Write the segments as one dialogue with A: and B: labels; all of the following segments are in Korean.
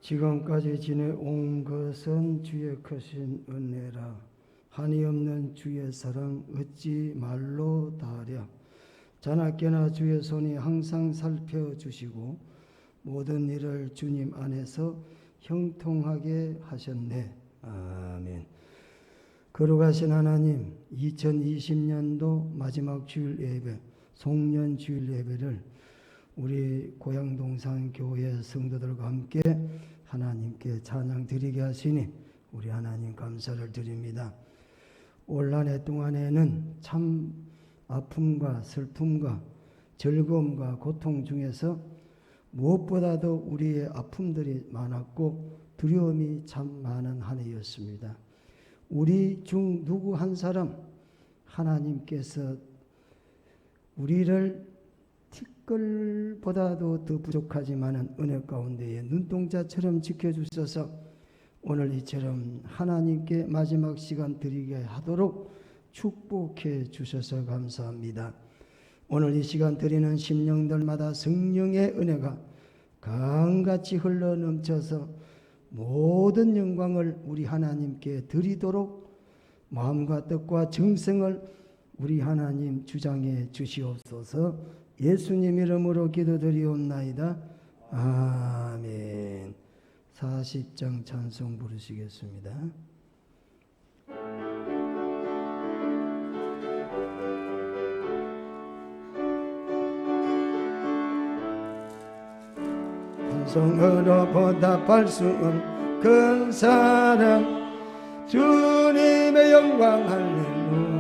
A: 지금까지 지내온 것은 주의 크신 은혜라. 한이 없는 주의 사랑 어찌 말로 다하랴. 자나깨나 주의 손이 항상 살펴주시고 모든 일을 주님 안에서 형통하게 하셨네. 아멘. 거룩하신 하나님, 2020년도 마지막 주일 예배, 송년 주일 예배를 우리 고향동산교회 성도들과 함께 하나님께 찬양 드리게 하시니 우리 하나님 감사를 드립니다. 올 한 해 동안에는 참 아픔과 슬픔과 즐거움과 고통 중에서 무엇보다도 우리의 아픔들이 많았고 두려움이 참 많은 한 해였습니다. 우리 중 누구 한 사람 하나님께서 우리를 티끌보다도 더 부족하지만은 은혜 가운데에 눈동자처럼 지켜주셔서 오늘 이처럼 하나님께 마지막 시간 드리게 하도록 축복해 주셔서 감사합니다. 오늘 이 시간 드리는 심령들마다 성령의 은혜가 강같이 흘러넘쳐서 모든 영광을 우리 하나님께 드리도록 마음과 뜻과 정성을 우리 하나님 주장해 주시옵소서. 예수님 이름으로 기도드리옵나이다. 아멘. 40장 찬송 부르시겠습니다. 찬송으로 보답할 수 없는 큰 사랑 주님의 영광 할렐루야.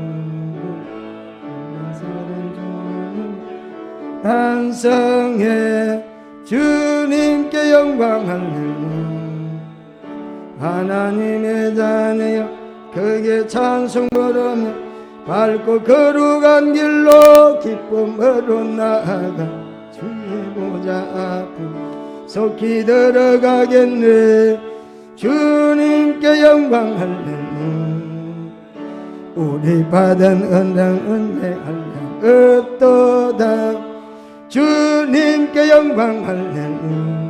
A: 찬송해 주님께 영광 할렐루야. 하나님의 자녀여 크게 찬송 부르며 밝고 거룩한 길로 기쁨으로 나아가 주의 보좌 앞으로 속히 들어가겠네. 주님께 영광 할렐루야. 우리 받은 은혜 할렐루야 없도다. 주님께 영광 할렐루야.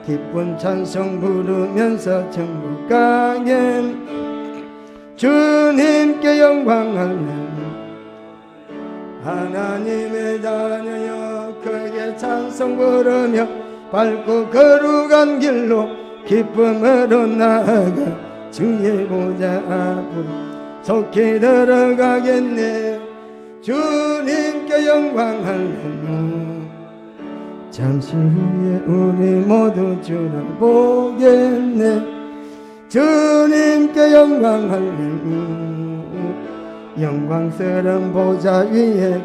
A: 기쁜 찬송 부르면서 천국 가겐 주님께 영광 할렐루야. 하나님의 자녀여 크게 찬송 부르며 밝고 거룩한 길로 기쁨으로 나아가 주의 보좌 앞으로 속히 들어가겠네. 주님께 영광 할렐루야. 잠시 후에 우리 모두 주를 보겠네. 주님께 영광 할렐루야. 영광스러운 보좌 위에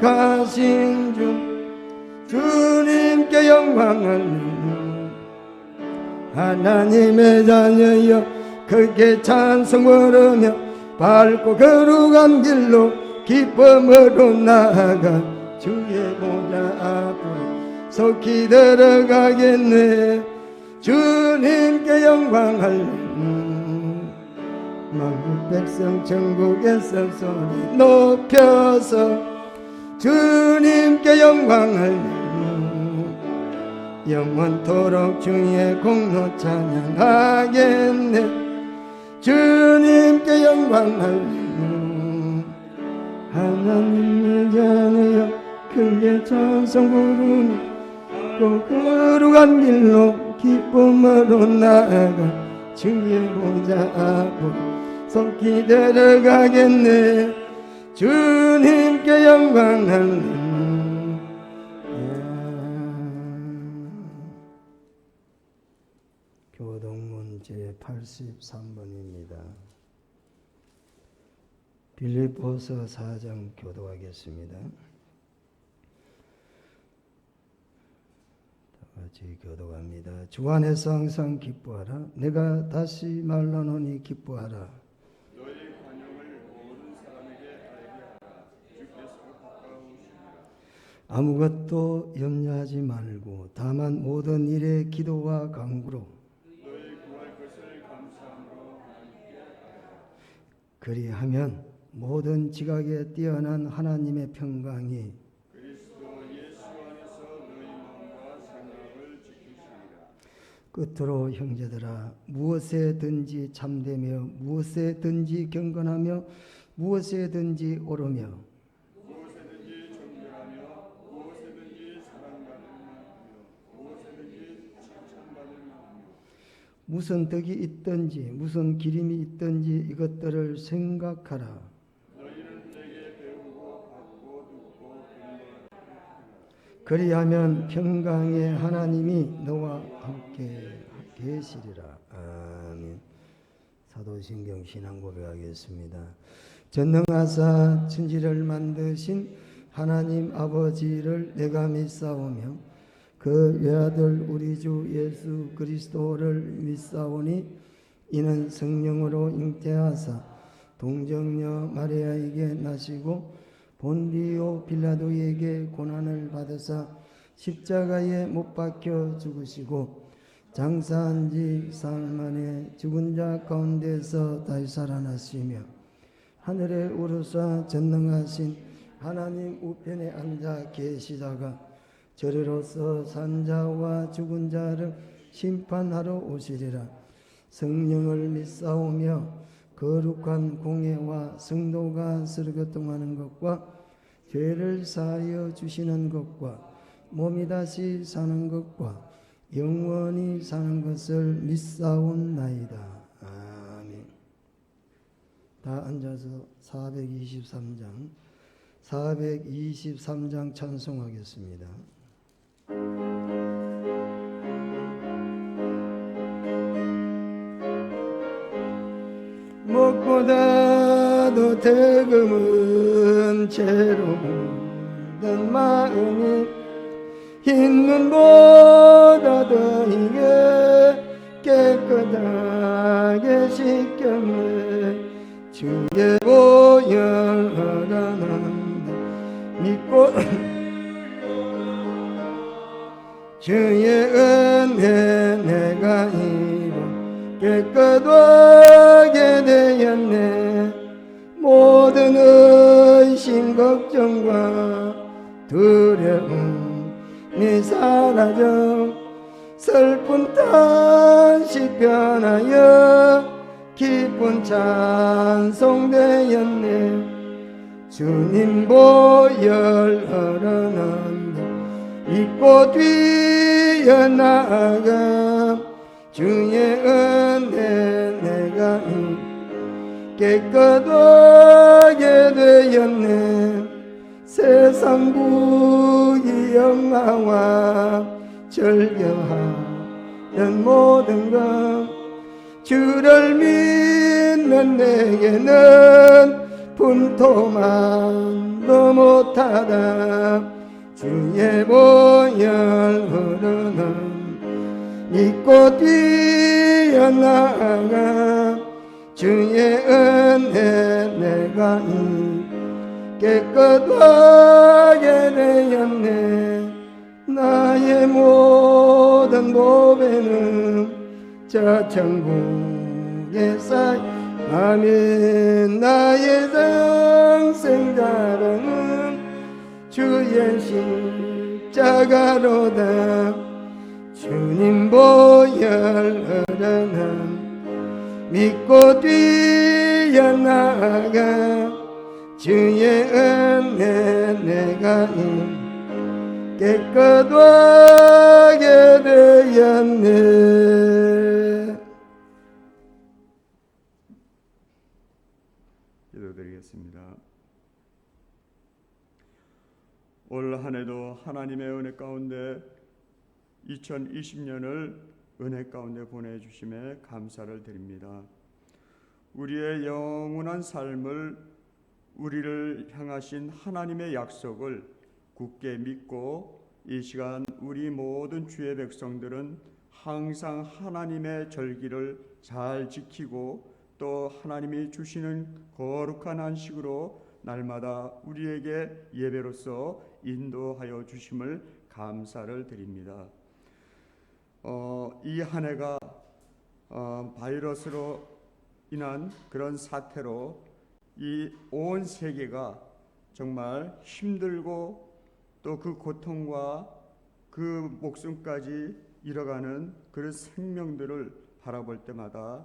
A: 가신 주 주님께 영광 할렐루야. 하나님의 자녀여 크게 찬송 부르며 밝고 거룩한 길로 기쁨으로 나아가 주의 보좌 앞으로 속히 들어가겠네. 주님께 영광 할렐루야. 만국 백성 천국에서 소리 높여서 주님께 영광 할렐루야. 영원토록 주의 공로 찬양하겠네. 주님께 영광 할렐루야. 하나님의 자녀여 크게 찬송 부르며 거룩한 길로 기쁨으로 나아가 주의 보좌 앞으로 속히 들어가겠네. 주님께 영광 할렐루야. 교동문 제83번입니다. 빌립보서 4장 교도하겠습니다. 같이 교도합니다. 주 안에서 항상 기뻐하라. 내가 다시 말하노니 기뻐하라.
B: 너의 관용을 모든 사람에게 알게 하라. 주께서 가까우시니라.
A: 아무것도 염려하지 말고 다만 모든 일에 기도와 간구로
B: 너의 구할 것을 감사함으로 하나님께 아뢰라.
A: 그리하면 모든 지각에 뛰어난 하나님의 평강이
B: 그리스도 예수 안에서 너희 마음과 생각을 지키시리라.
A: 끝으로 형제들아 무엇에든지 참되며 무엇에든지 경건하며 무엇에든지 옳으며
B: 무엇에든지 정결하며 무엇에든지 사랑받을 만하며 무엇에든지 칭찬받을 만하며
A: 무슨 덕이 있든지 무슨 기림이 있든지 이것들을 생각하라.
B: 너희는 내게 배우고 받고 듣고 공부하라.
A: 그리하면 평강의 하나님이 너와 함께 계시리라. 아멘. 사도신경 신앙 고백하겠습니다. 전능하사 천지를 만드신 하나님 아버지를 내가 믿사오며 그 외아들 우리 주 예수 그리스도를 믿사오니 이는 성령으로 잉태하사 동정녀 마리아에게 나시고 본디오 빌라도에게 고난을 받으사 십자가에 못 박혀 죽으시고 장사한 지 사흘 만에 죽은 자 가운데서 다시 살아나시며 하늘에 오르사 전능하신 하나님 우편에 앉아 계시다가 저리로서 산 자와 죽은 자를 심판하러 오시리라. 성령을 믿사오며 거룩한 공회와 성도가 서로 교통하는 것과 죄를 사하여 주시는 것과 몸이 다시 사는 것과 영원히 사는 것을 믿사옵나이다. 아멘. 다 앉아서 423장 찬송하겠습니다. 무엇보다도 득음은 죄로 물든 마음이 흰 눈보다 더 이게 깨끗하게 씻겼네. 주의 보혈 허락한다 믿고 주의 은혜 내가 이루 깨끗하게 되었네. 모든 의심 걱정과 두려움이 사라져 슬픈 탄식 변하여 기쁜 찬송되었네. 주님 보혈 흘러난다 믿고 뛰어나가 주의 은혜 내가 깨끗하게 되었네. 세상 부귀 영화와 절겨하는 모든 것 주를 믿는 내게는 분토만도 못하다. 주의 보혈 흐르는 믿고 뛰어나가 주의 은혜 내가 깨끗하게 되었네. 나의 모든 보배는 저 천국에 쌓여 아멘. 나의 영생자랑은 주의 십자가로다. 주님 보혈 흐르는 믿고 뛰어나가 주의 은혜 내가 깨끗하게 되었네.
B: 기도드리겠습니다. 올 한 해도 하나님의 은혜 가운데 2020년을 은혜 가운데 보내주심에 감사를 드립니다. 우리의 영원한 삶을 우리를 향하신 하나님의 약속을 굳게 믿고 이 시간 우리 모든 주의 백성들은 항상 하나님의 절기를 잘 지키고 또 하나님이 주시는 거룩한 안식으로 날마다 우리에게 예배로서 인도하여 주심을 감사를 드립니다. 이 한 해가 바이러스로 인한 그런 사태로 이 온 세계가 정말 힘들고 또 그 고통과 그 목숨까지 잃어가는 그런 생명들을 바라볼 때마다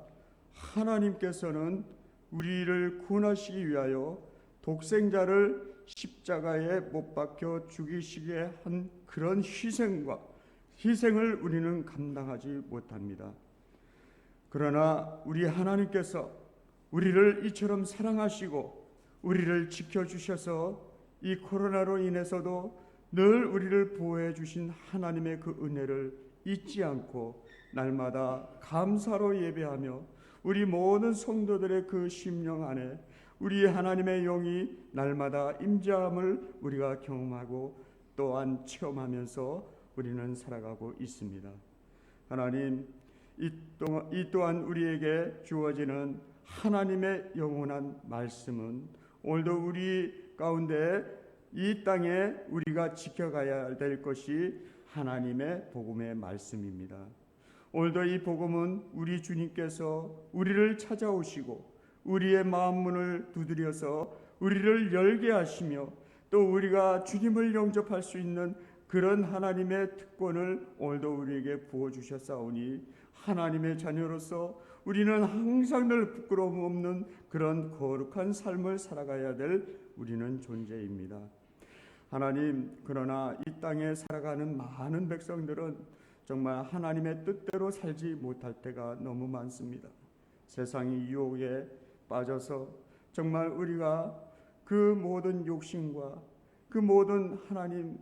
B: 하나님께서는 우리를 구원하시기 위하여 독생자를 십자가에 못 박혀 죽이시게 한 그런 희생을 우리는 감당하지 못합니다. 그러나 우리 하나님께서 우리를 이처럼 사랑하시고 우리를 지켜주셔서 이 코로나로 인해서도 늘 우리를 보호해 주신 하나님의 그 은혜를 잊지 않고 날마다 감사로 예배하며 우리 모든 성도들의 그 심령 안에 우리 하나님의 영이 날마다 임재함을 우리가 경험하고 또한 체험하면서 우리는 살아가고 있습니다. 하나님, 이 또한 우리에게 주어지는 하나님의 영원한 말씀은 오늘도 우리 가운데 이 땅에 우리가 지켜가야 될 것이 하나님의 복음의 말씀입니다. 오늘도 이 복음은 우리 주님께서 우리를 찾아오시고 우리의 마음 문을 두드려서 우리를 열게 하시며 또 우리가 주님을 영접할 수 있는 그런 하나님의 특권을 오늘도 우리에게 부어주셨사오니 하나님의 자녀로서 우리는 항상 늘 부끄러움 없는 그런 거룩한 삶을 살아가야 될 우리는 존재입니다. 하나님, 그러나 이 땅에 살아가는 많은 백성들은 정말 하나님의 뜻대로 살지 못할 때가 너무 많습니다. 세상의 유혹에 빠져서 정말 우리가 그 모든 욕심과 그 모든 하나님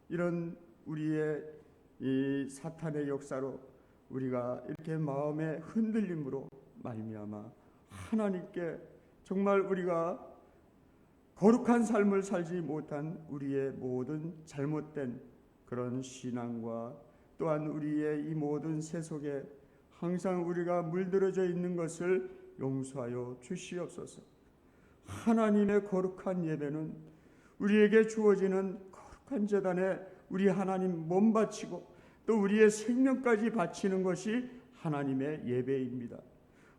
B: 이런 우리의 이 사탄의 역사로 우리가 이렇게 마음의 흔들림으로 말미암아 하나님께 정말 우리가 거룩한 삶을 살지 못한 우리의 모든 잘못된 그런 신앙과 또한 우리의 이 모든 세속에 항상 우리가 물들어져 있는 것을 용서하여 주시옵소서. 하나님의 거룩한 예배는 우리에게 주어지는 거룩한 제단에 우리 하나님 몸 바치고 또 우리의 생명까지 바치는 것이 하나님의 예배입니다.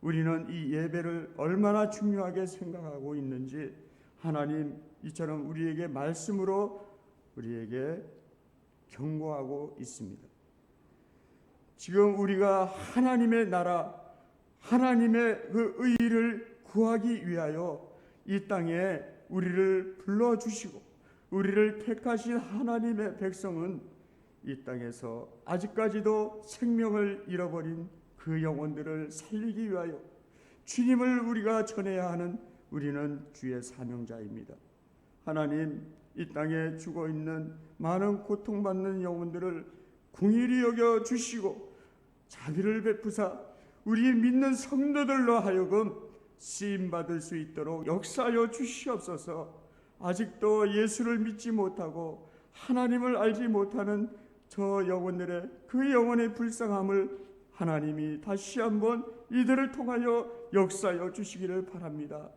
B: 우리는 이 예배를 얼마나 중요하게 생각하고 있는지 하나님 이처럼 우리에게 말씀으로 우리에게 경고하고 있습니다. 지금 우리가 하나님의 나라, 하나님의 그 의를 구하기 위하여 이 땅에 우리를 불러주시고 우리를 택하신 하나님의 백성은 이 땅에서 아직까지도 생명을 잃어버린 그 영혼들을 살리기 위하여 주님을 우리가 전해야 하는 우리는 주의 사명자입니다. 하나님, 이 땅에 죽어있는 많은 고통받는 영혼들을 긍휼히 여겨 주시고 자비를 베푸사 우리 믿는 성도들로 하여금 쓰임받을 수 있도록 역사하여 주시옵소서. 아직도 예수를 믿지 못하고 하나님을 알지 못하는 저 영혼들의 그 영혼의 불쌍함을 하나님이 다시 한번 이들을 통하여 역사하여 주시기를 바랍니다.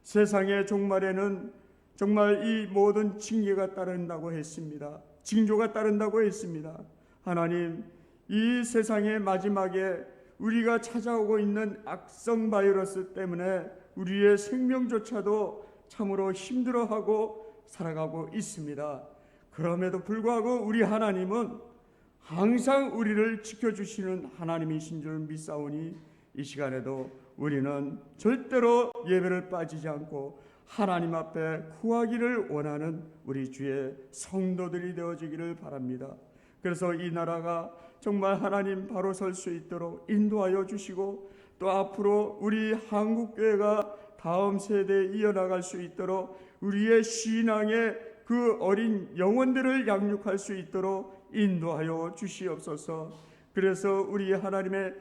B: 세상의 종말에는 정말 이 모든 징계가 따른다고 했습니다. 징조가 따른다고 했습니다. 하나님, 이 세상의 마지막에 우리가 찾아오고 있는 악성 바이러스 때문에 우리의 생명조차도 참으로 힘들어하고 살아가고 있습니다. 그럼에도 불구하고 우리 하나님은 항상 우리를 지켜주시는 하나님이신 줄 믿사오니 이 시간에도 우리는 절대로 예배를 빠지지 않고 하나님 앞에 구하기를 원하는 우리 주의 성도들이 되어지기를 바랍니다. 그래서 이 나라가 정말 하나님 바로 설 수 있도록 인도하여 주시고 또 앞으로 우리 한국교회가 다음 세대에 이어나갈 수 있도록 우리의 신앙의 그 어린 영혼들을 양육할 수 있도록 인도하여 주시옵소서. 그래서 우리 하나님의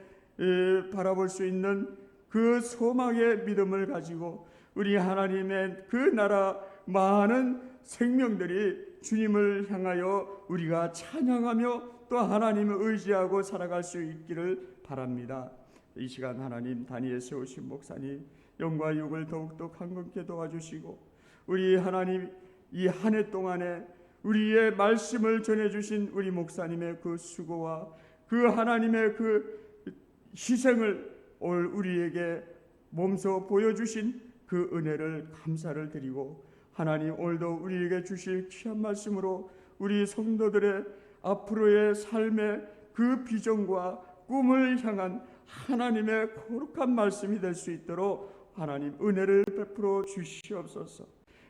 B: 바라볼 수 있는 그 소망의 믿음을 가지고 우리 하나님의 그 나라 많은 생명들이 주님을 향하여 우리가 찬양하며 또 하나님을 의지하고 살아갈 수 있기를 바랍니다. 이 시간 하나님 단위에 세우신 목사님 영과 육을 더욱더 강건케 도와주시고 우리 하나님 이 한 해 동안에 우리의 말씀을 전해주신 우리 목사님의 그 수고와 그 하나님의 그 희생을 올 우리에게 몸소 보여주신 그 은혜를 감사를 드리고 하나님 오늘도 우리에게 주실 귀한 말씀으로 우리 성도들의 앞으로의 삶의 그 비전과 꿈을 향한 하나님의 거룩한 말씀이 될 수 있도록 하나님 은혜를 베풀어 주시옵소서.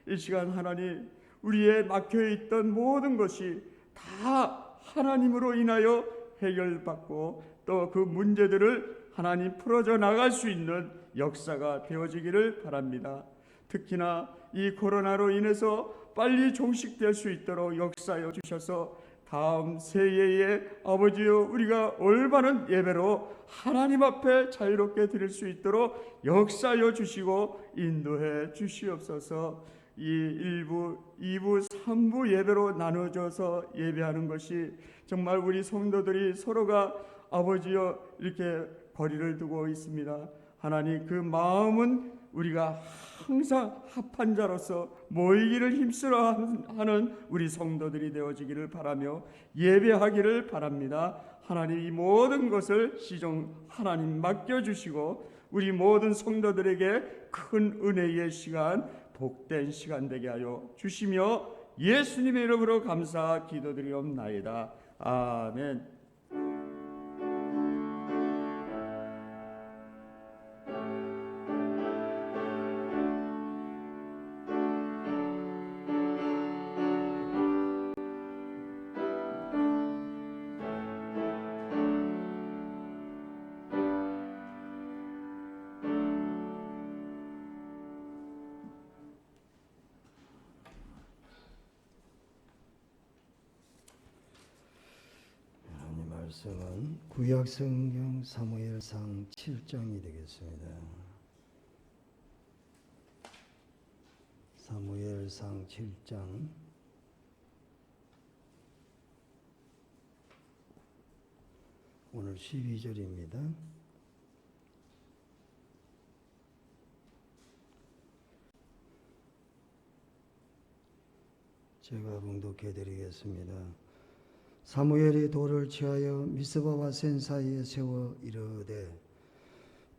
B: 이 시간 하나님, 우리의 막혀있던 모든 것이 다 하나님으로 인하여 해결받고 또 그 문제들을 하나님 풀어져 나갈 수 있는 역사가 되어지기를 바랍니다. 특히나 이 코로나로 인해서 빨리 종식될 수 있도록 역사하여 주셔서 다음 새해에 아버지여 우리가 올바른 예배로 하나님 앞에 자유롭게 드릴 수 있도록 역사하여 주시고 인도해 주시옵소서. 이 1부, 2부, 3부 예배로 나눠져서 예배하는 것이 정말 우리 성도들이 서로가 아버지여 이렇게 거리를 두고 있습니다. 하나님, 그 마음은 우리가 항상 합한 자로서 모이기를 힘쓰러 하는 우리 성도들이 되어지기를 바라며 예배하기를 바랍니다. 하나님, 이 모든 것을 시종 하나님 맡겨주시고 우리 모든 성도들에게 큰 은혜의 시간, 복된 시간 되게 하여 주시며 예수님의 이름으로 감사 기도드리옵나이다. 아멘.
A: 말씀은 구약성경 사무엘상 7장이 되겠습니다. 사무엘상 7장 오늘 12절입니다. 제가 봉독해 드리겠습니다. 사무엘이 돌을 취하여 미스바와 센 사이에 세워 이르되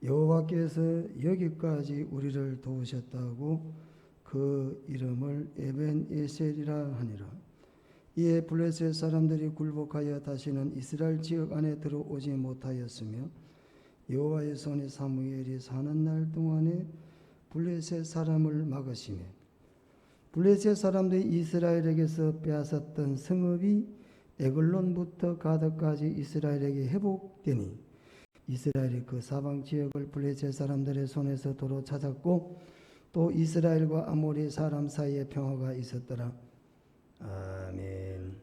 A: 여호와께서 여기까지 우리를 도우셨다고 그 이름을 에벤에셀이라 하니라. 이에 블레셋 사람들이 굴복하여 다시는 이스라엘 지역 안에 들어오지 못하였으며 여호와의 손이 사무엘이 사는 날 동안에 블레셋 사람을 막으시며 블레셋 사람들이 이스라엘에게서 빼앗았던 성읍이 에글론부터 가드까지 이스라엘에게 회복되니 이스라엘이 그 사방 지역을 블레셋 사람들의 손에서 도로 찾았고 또 이스라엘과 아모리 사람 사이에 평화가 있었더라. 아멘.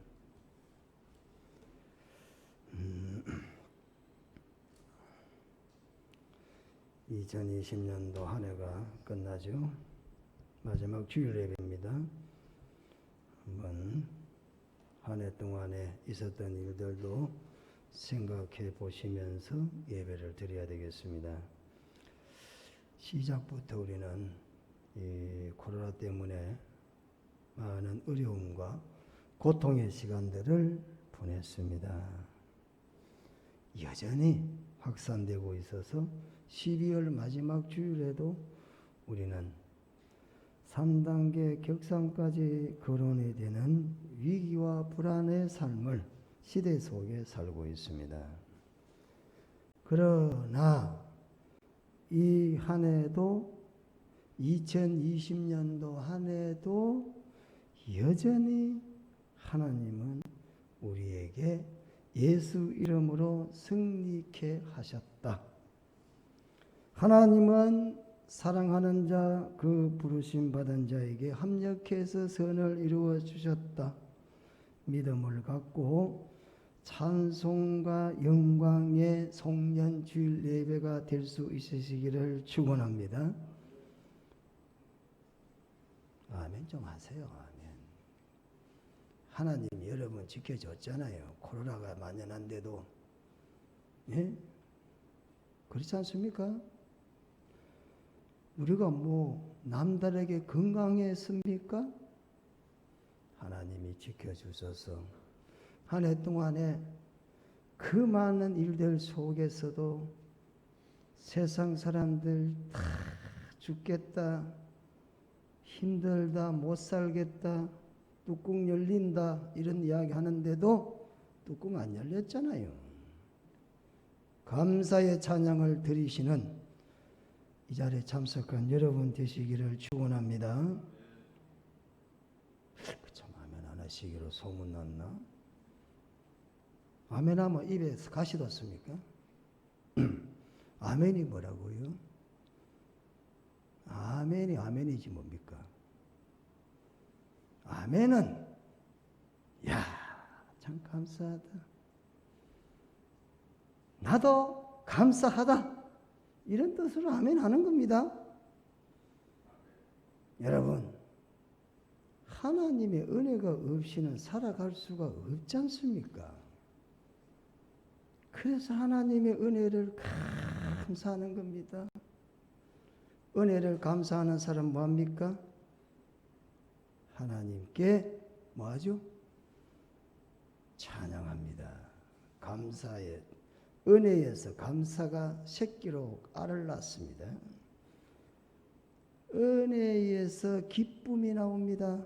A: 2020년도 한 해가 끝나죠. 마지막 주일 예배입니다. 한번 한 해 동안에 있었던 일들도 생각해 보시면서 예배를 드려야 되겠습니다. 시작부터 우리는 이 코로나 때문에 많은 어려움과 고통의 시간들을 보냈습니다. 여전히 확산되고 있어서 12월 마지막 주일에도 우리는 3단계 격상까지 거론이 되는 위기와 불안의 삶을 시대 속에 살고 있습니다. 그러나 이 한 해도 2020년도 한 해도 여전히 하나님은 우리에게 예수 이름으로 승리케 하셨다. 하나님은 사랑하는 자, 그 부르심 받은 자에게 합력해서 선을 이루어 주셨다. 믿음을 갖고 찬송과 영광의 송년 주일 예배가 될 수 있으시기를 축원합니다. 아멘 좀 하세요. 아멘. 하나님이 여러분 지켜줬잖아요. 코로나가 만연한데도. 예? 그렇지 않습니까? 우리가 뭐 남들에게 건강했습니까? 하나님이 지켜주셔서 한 해 동안에 그 많은 일들 속에서도 세상 사람들 다 죽겠다, 힘들다, 못 살겠다, 뚜껑 열린다 이런 이야기 하는데도 뚜껑 안 열렸잖아요. 감사의 찬양을 드리시는 이 자리에 참석한 여러분 되시기를 축원합니다. 참 아멘 안 하시기로 소문났나? 아멘하면 입에서 가시 돋습니까? 아멘이 뭐라고요? 아멘이 아멘이지 뭡니까? 아멘은 야, 참 감사하다. 나도 감사하다. 이런 뜻으로 아멘 하는 겁니다. 여러분, 하나님의 은혜가 없이는 살아갈 수가 없지 않습니까? 그래서 하나님의 은혜를 감사하는 겁니다. 은혜를 감사하는 사람 뭐합니까? 하나님께 뭐하죠? 찬양합니다. 감사의 은혜에서 감사가 새끼로 알을 낳습니다. 은혜에서 기쁨이 나옵니다.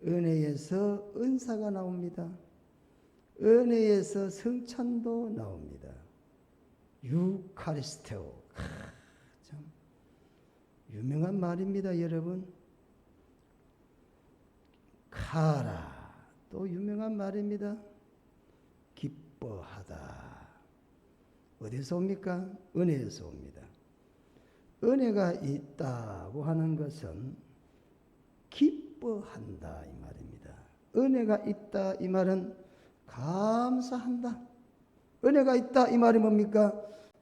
A: 은혜에서 은사가 나옵니다. 은혜에서 성찬도 나옵니다. 유카리스테오. 참 유명한 말입니다, 여러분. 카라 또 유명한 말입니다. 기뻐하다. 어디서 옵니까? 은혜에서 옵니다. 은혜가 있다고 하는 것은 기뻐한다 이 말입니다. 은혜가 있다 이 말은 감사한다. 은혜가 있다 이 말이 뭡니까?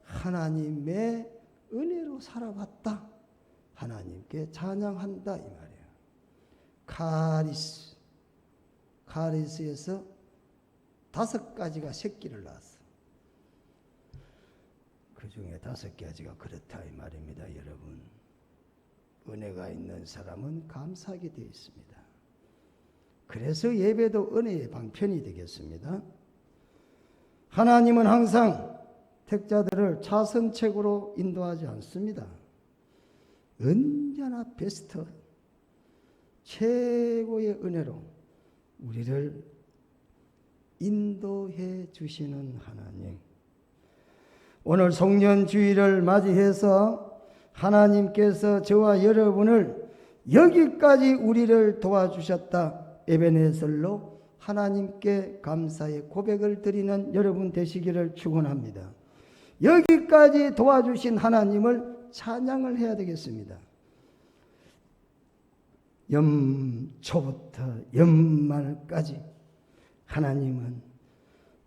A: 하나님의 은혜로 살아왔다. 하나님께 찬양한다 이 말이에요. 카리스에서 5가지가 새끼를 낳았어. 그 중에 5가지가 그렇다 이 말입니다, 여러분. 은혜가 있는 사람은 감사하게 되어 있습니다. 그래서 예배도 은혜의 방편이 되겠습니다. 하나님은 항상 택자들을 차선책으로 인도하지 않습니다. 언제나 베스트, 최고의 은혜로 우리를 인도해 주시는 하나님. 오늘 송년주의를 맞이해서 하나님께서 저와 여러분을 여기까지 우리를 도와주셨다. 에베네셀로 하나님께 감사의 고백을 드리는 여러분 되시기를 축원합니다. 여기까지 도와주신 하나님을 찬양을 해야 되겠습니다. 연초부터 연말까지 하나님은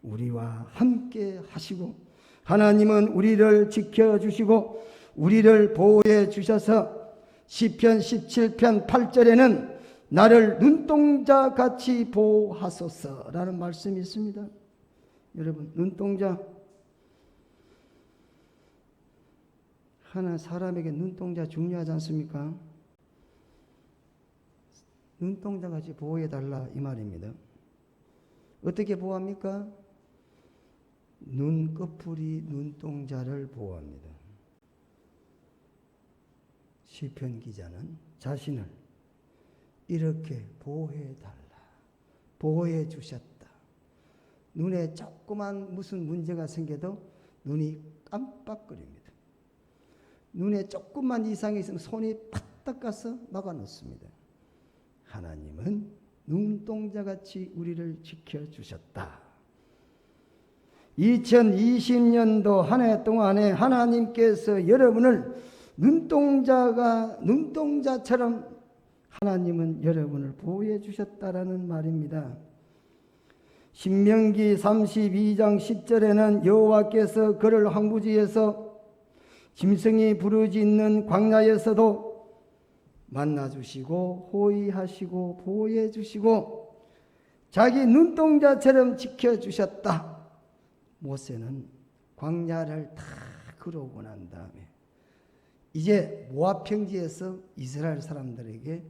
A: 우리와 함께 하시고 하나님은 우리를 지켜주시고 우리를 보호해 주셔서 시편 17편 8절에는 나를 눈동자같이 보호하소서라는 말씀이 있습니다. 여러분, 눈동자, 하나 사람에게 눈동자 중요하지 않습니까? 눈동자같이 보호해달라 이 말입니다. 어떻게 보호합니까? 눈꺼풀이 눈동자를 보호합니다. 시편 기자는 자신을 이렇게 보호해달라, 보호해 주셨다. 눈에 조그만 무슨 문제가 생겨도 눈이 깜빡거립니다. 눈에 조금만 이상이 있으면 손이 팍 가서 막아놓습니다. 하나님은 눈동자같이 우리를 지켜주셨다. 2020년도 한 해 동안에 하나님께서 여러분을 눈동자처럼 하나님은 여러분을 보호해 주셨다라는 말입니다. 신명기 32장 10절에는 여호와께서 그를 황무지에서 짐승이 부르짖는 광야에서도 만나주시고 호의하시고 보호해 주시고 자기 눈동자처럼 지켜주셨다. 모세는 광야를 다 걸어오고 난 다음에 이제 모압 평지에서 이스라엘 사람들에게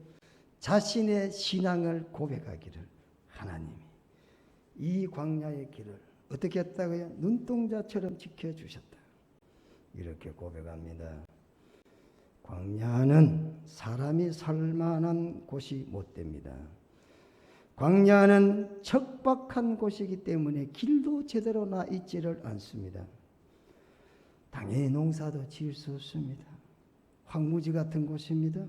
A: 자신의 신앙을 고백하기를 하나님이 이 광야의 길을 어떻게 했다고요? 눈동자처럼 지켜주셨다. 이렇게 고백합니다. 광야는 사람이 살만한 곳이 못 됩니다. 광야는 척박한 곳이기 때문에 길도 제대로 나 있지를 않습니다. 당연히 농사도 지을 수 없습니다. 황무지 같은 곳입니다.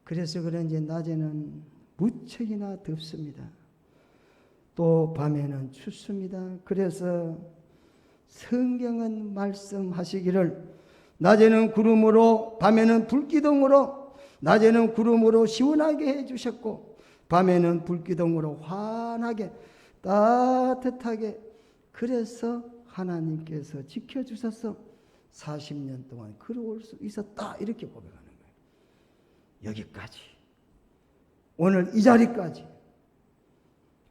A: 그래서 그런지 낮에는 무척이나 덥습니다. 또 밤에는 춥습니다. 그래서 성경은 말씀하시기를 낮에는 구름으로 밤에는 불기둥으로 낮에는 구름으로 시원하게 해주셨고 밤에는 불기둥으로 환하게 따뜻하게 그래서 하나님께서 지켜주셔서 40년 동안 걸어올 수 있었다 이렇게 고백하는 거예요. 여기까지 오늘 이 자리까지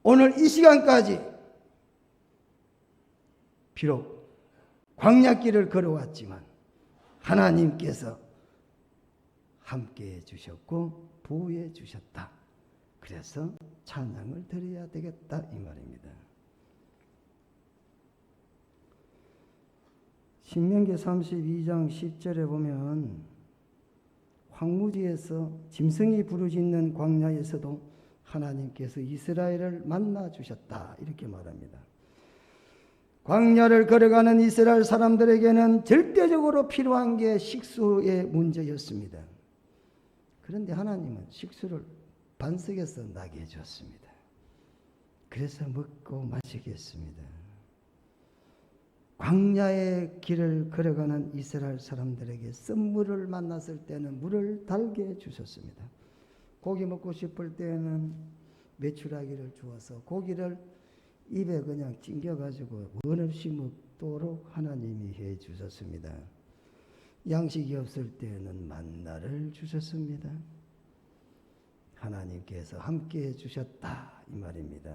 A: 오늘 이 시간까지 비록 광야길을 걸어왔지만 하나님께서 함께해 주셨고 보호해 주셨다. 그래서 찬양을 드려야 되겠다 이 말입니다. 신명기 32장 10절에 보면 황무지에서 짐승이 부르짖는 광야에서도 하나님께서 이스라엘을 만나 주셨다 이렇게 말합니다. 광야를 걸어가는 이스라엘 사람들에게는 절대적으로 필요한 게 식수의 문제였습니다. 그런데 하나님은 식수를 반석에서 나게 해주었습니다. 그래서 먹고 마시겠습니다. 광야의 길을 걸어가는 이스라엘 사람들에게 쓴물을 만났을 때는 물을 달게 해주셨습니다. 고기 먹고 싶을 때는 메추라기를 주어서 고기를 입에 그냥 찡겨가지고 원 없이 먹도록 하나님이 해주셨습니다. 양식이 없을 때는 만나를 주셨습니다. 하나님께서 함께 해주셨다 이 말입니다.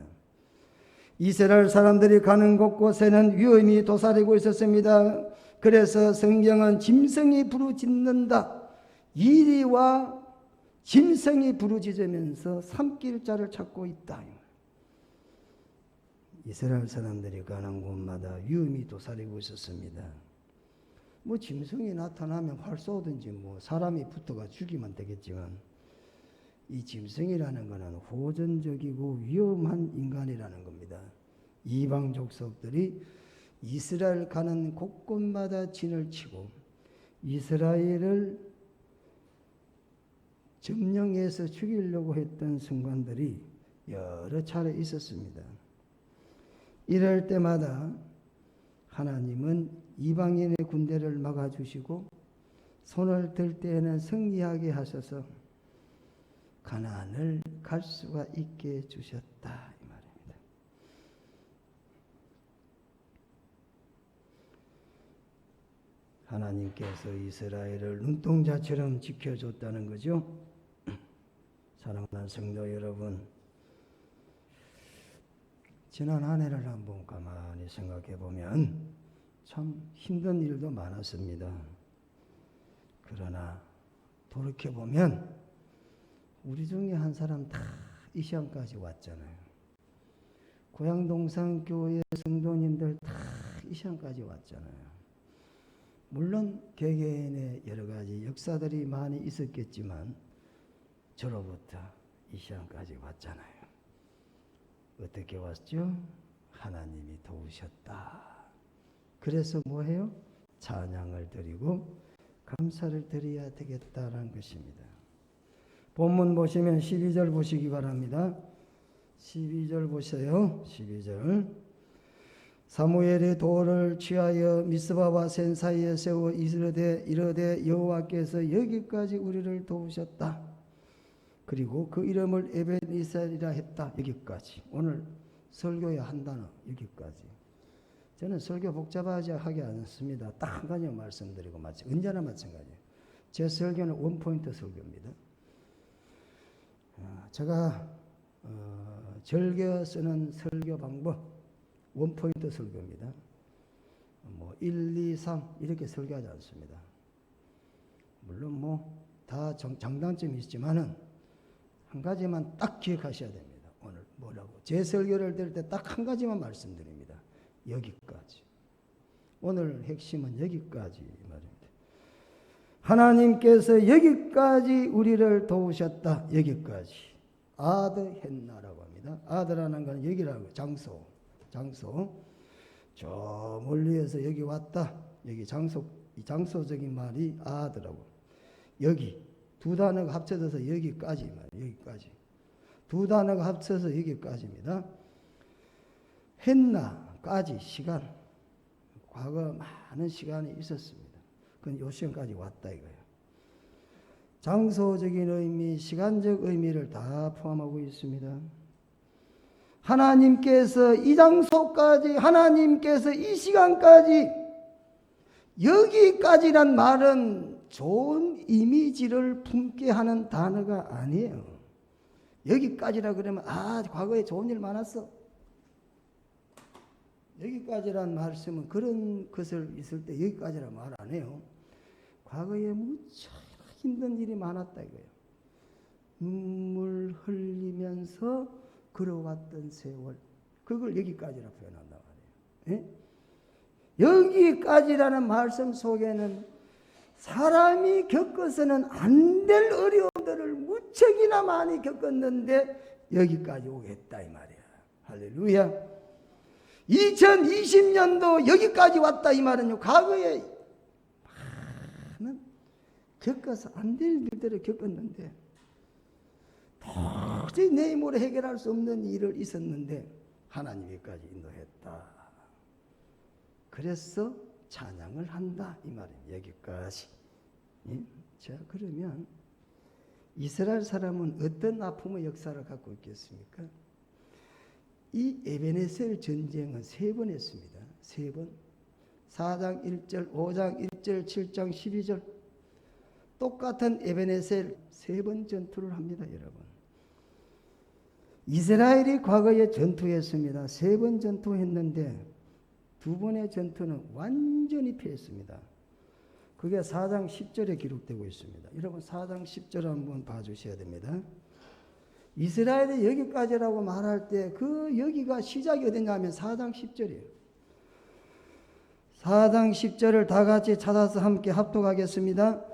A: 이스라엘 사람들이 가는 곳곳에는 위험이 도사리고 있었습니다. 그래서 성경은 짐승이 부르짖는다. 이리와 짐승이 부르짖으면서 삼킬자를 찾고 있다. 이스라엘 사람들이 가는 곳마다 위험이 도사리고 있었습니다. 뭐 짐승이 나타나면 활 쏘든지 뭐 사람이 붙어가 죽이면 되겠지만 이 짐승이라는 것은 호전적이고 위험한 인간이라는 겁니다. 이방 족속들이 이스라엘 가는 곳곳마다 진을 치고 이스라엘을 점령해서 죽이려고 했던 순간들이 여러 차례 있었습니다. 이럴 때마다 하나님은 이방인의 군대를 막아주시고 손을 들 때에는 승리하게 하셔서 가나안을 갈 수가 있게 해주셨다 이 말입니다. 하나님께서 이스라엘을 눈동자처럼 지켜줬다는 거죠. 사랑하는 성도 여러분, 지난 한 해를 한번 가만히 생각해 보면 참 힘든 일도 많았습니다. 그러나 돌이켜 보면 우리 중에 한 사람 다 이 시간까지 왔잖아요. 고향동산교회 성도님들 다 이 시간까지 왔잖아요. 물론 개개인의 여러 가지 역사들이 많이 있었겠지만 저로부터 이 시간까지 왔잖아요. 어떻게 왔죠? 하나님이 도우셨다. 그래서 뭐해요? 찬양을 드리고 감사를 드려야 되겠다라는 것입니다. 본문 보시면 12절 보시기 바랍니다. 12절 보세요. 12절. 사무엘이 돌을 취하여 미스바와 센 사이에 세워 이르되 여호와께서 여기까지 우리를 도우셨다. 그리고 그 이름을 에벤이셀이라 했다. 여기까지. 오늘 설교에 한 단어 여기까지. 저는 설교 복잡하지 하지 않습니다. 딱 한 가지 말씀드리고 언제나 마찬가지예요. 제 설교는 원포인트 설교입니다. 제가 즐겨 쓰는 설교 방법 원포인트 설교입니다. 1, 2, 3 이렇게 설교하지 않습니다. 물론 다 장단점이 있지만은 한 가지만 딱 기억하셔야 됩니다. 오늘 뭐라고 제 설교를 들을 때 딱 한 가지만 말씀드립니다. 여기까지. 오늘 핵심은 여기까지 말입니다. 하나님께서 여기까지 우리를 도우셨다. 여기까지. 아드헨나라고 합니다. 아드라는 건 여기라고 장소. 저 멀리에서 여기 왔다. 여기 이 장소적인 말이 아더라고. 여기 두 단어가 합쳐져서 여기까지 말이에요. 여기까지. 두 단어가 합쳐서 여기까지입니다. 했나까지 시간. 과거 많은 시간이 있었습니다. 그건 요 시간까지 왔다 이거예요. 장소적인 의미, 시간적 의미를 다 포함하고 있습니다. 하나님께서 이 장소까지, 하나님께서 이 시간까지, 여기까지란 말은 좋은 이미지를 품게 하는 단어가 아니에요. 여기까지라 그러면 과거에 좋은 일 많았어. 여기까지란 말씀은 그런 것을 있을 때 여기까지라 말 안 해요. 과거에 무척 힘든 일이 많았다 이거예요. 눈물 흘리면서 걸어왔던 세월, 그걸 여기까지라 표현한단 말이에요. 예? 여기까지라는 말씀 속에는 사람이 겪어서는 안 될 어려움들을 무척이나 많이 겪었는데 여기까지 오겠다 이 말이야. 할렐루야. 2020년도 여기까지 왔다 이 말은요, 과거에 많은 겪어서 안 될 일들을 겪었는데 도저히 내 힘으로 해결할 수 없는 일을 있었는데 하나님께까지 인도했다. 그래서 찬양을 한다 이 말이에요. 여기까지. 예? 자, 그러면 이스라엘 사람은 어떤 아픔의 역사를 갖고 있겠습니까? 이 에베네셀 전쟁은 3번 했습니다. 3번. 4장 1절, 5장 1절, 7장 12절. 똑같은 에베네셀 3번 전투를 합니다, 여러분. 이스라엘이 과거에 전투했습니다. 3번 전투했는데 2번의 전투는 완전히 패했습니다. 그게 4장 10절에 기록되고 있습니다. 여러분 4장 10절 한번 봐주셔야 됩니다. 이스라엘이 여기까지라고 말할 때 그 여기가 시작이 어디냐 하면 4장 10절이에요. 4장 10절을 다 같이 찾아서 함께 합독하겠습니다.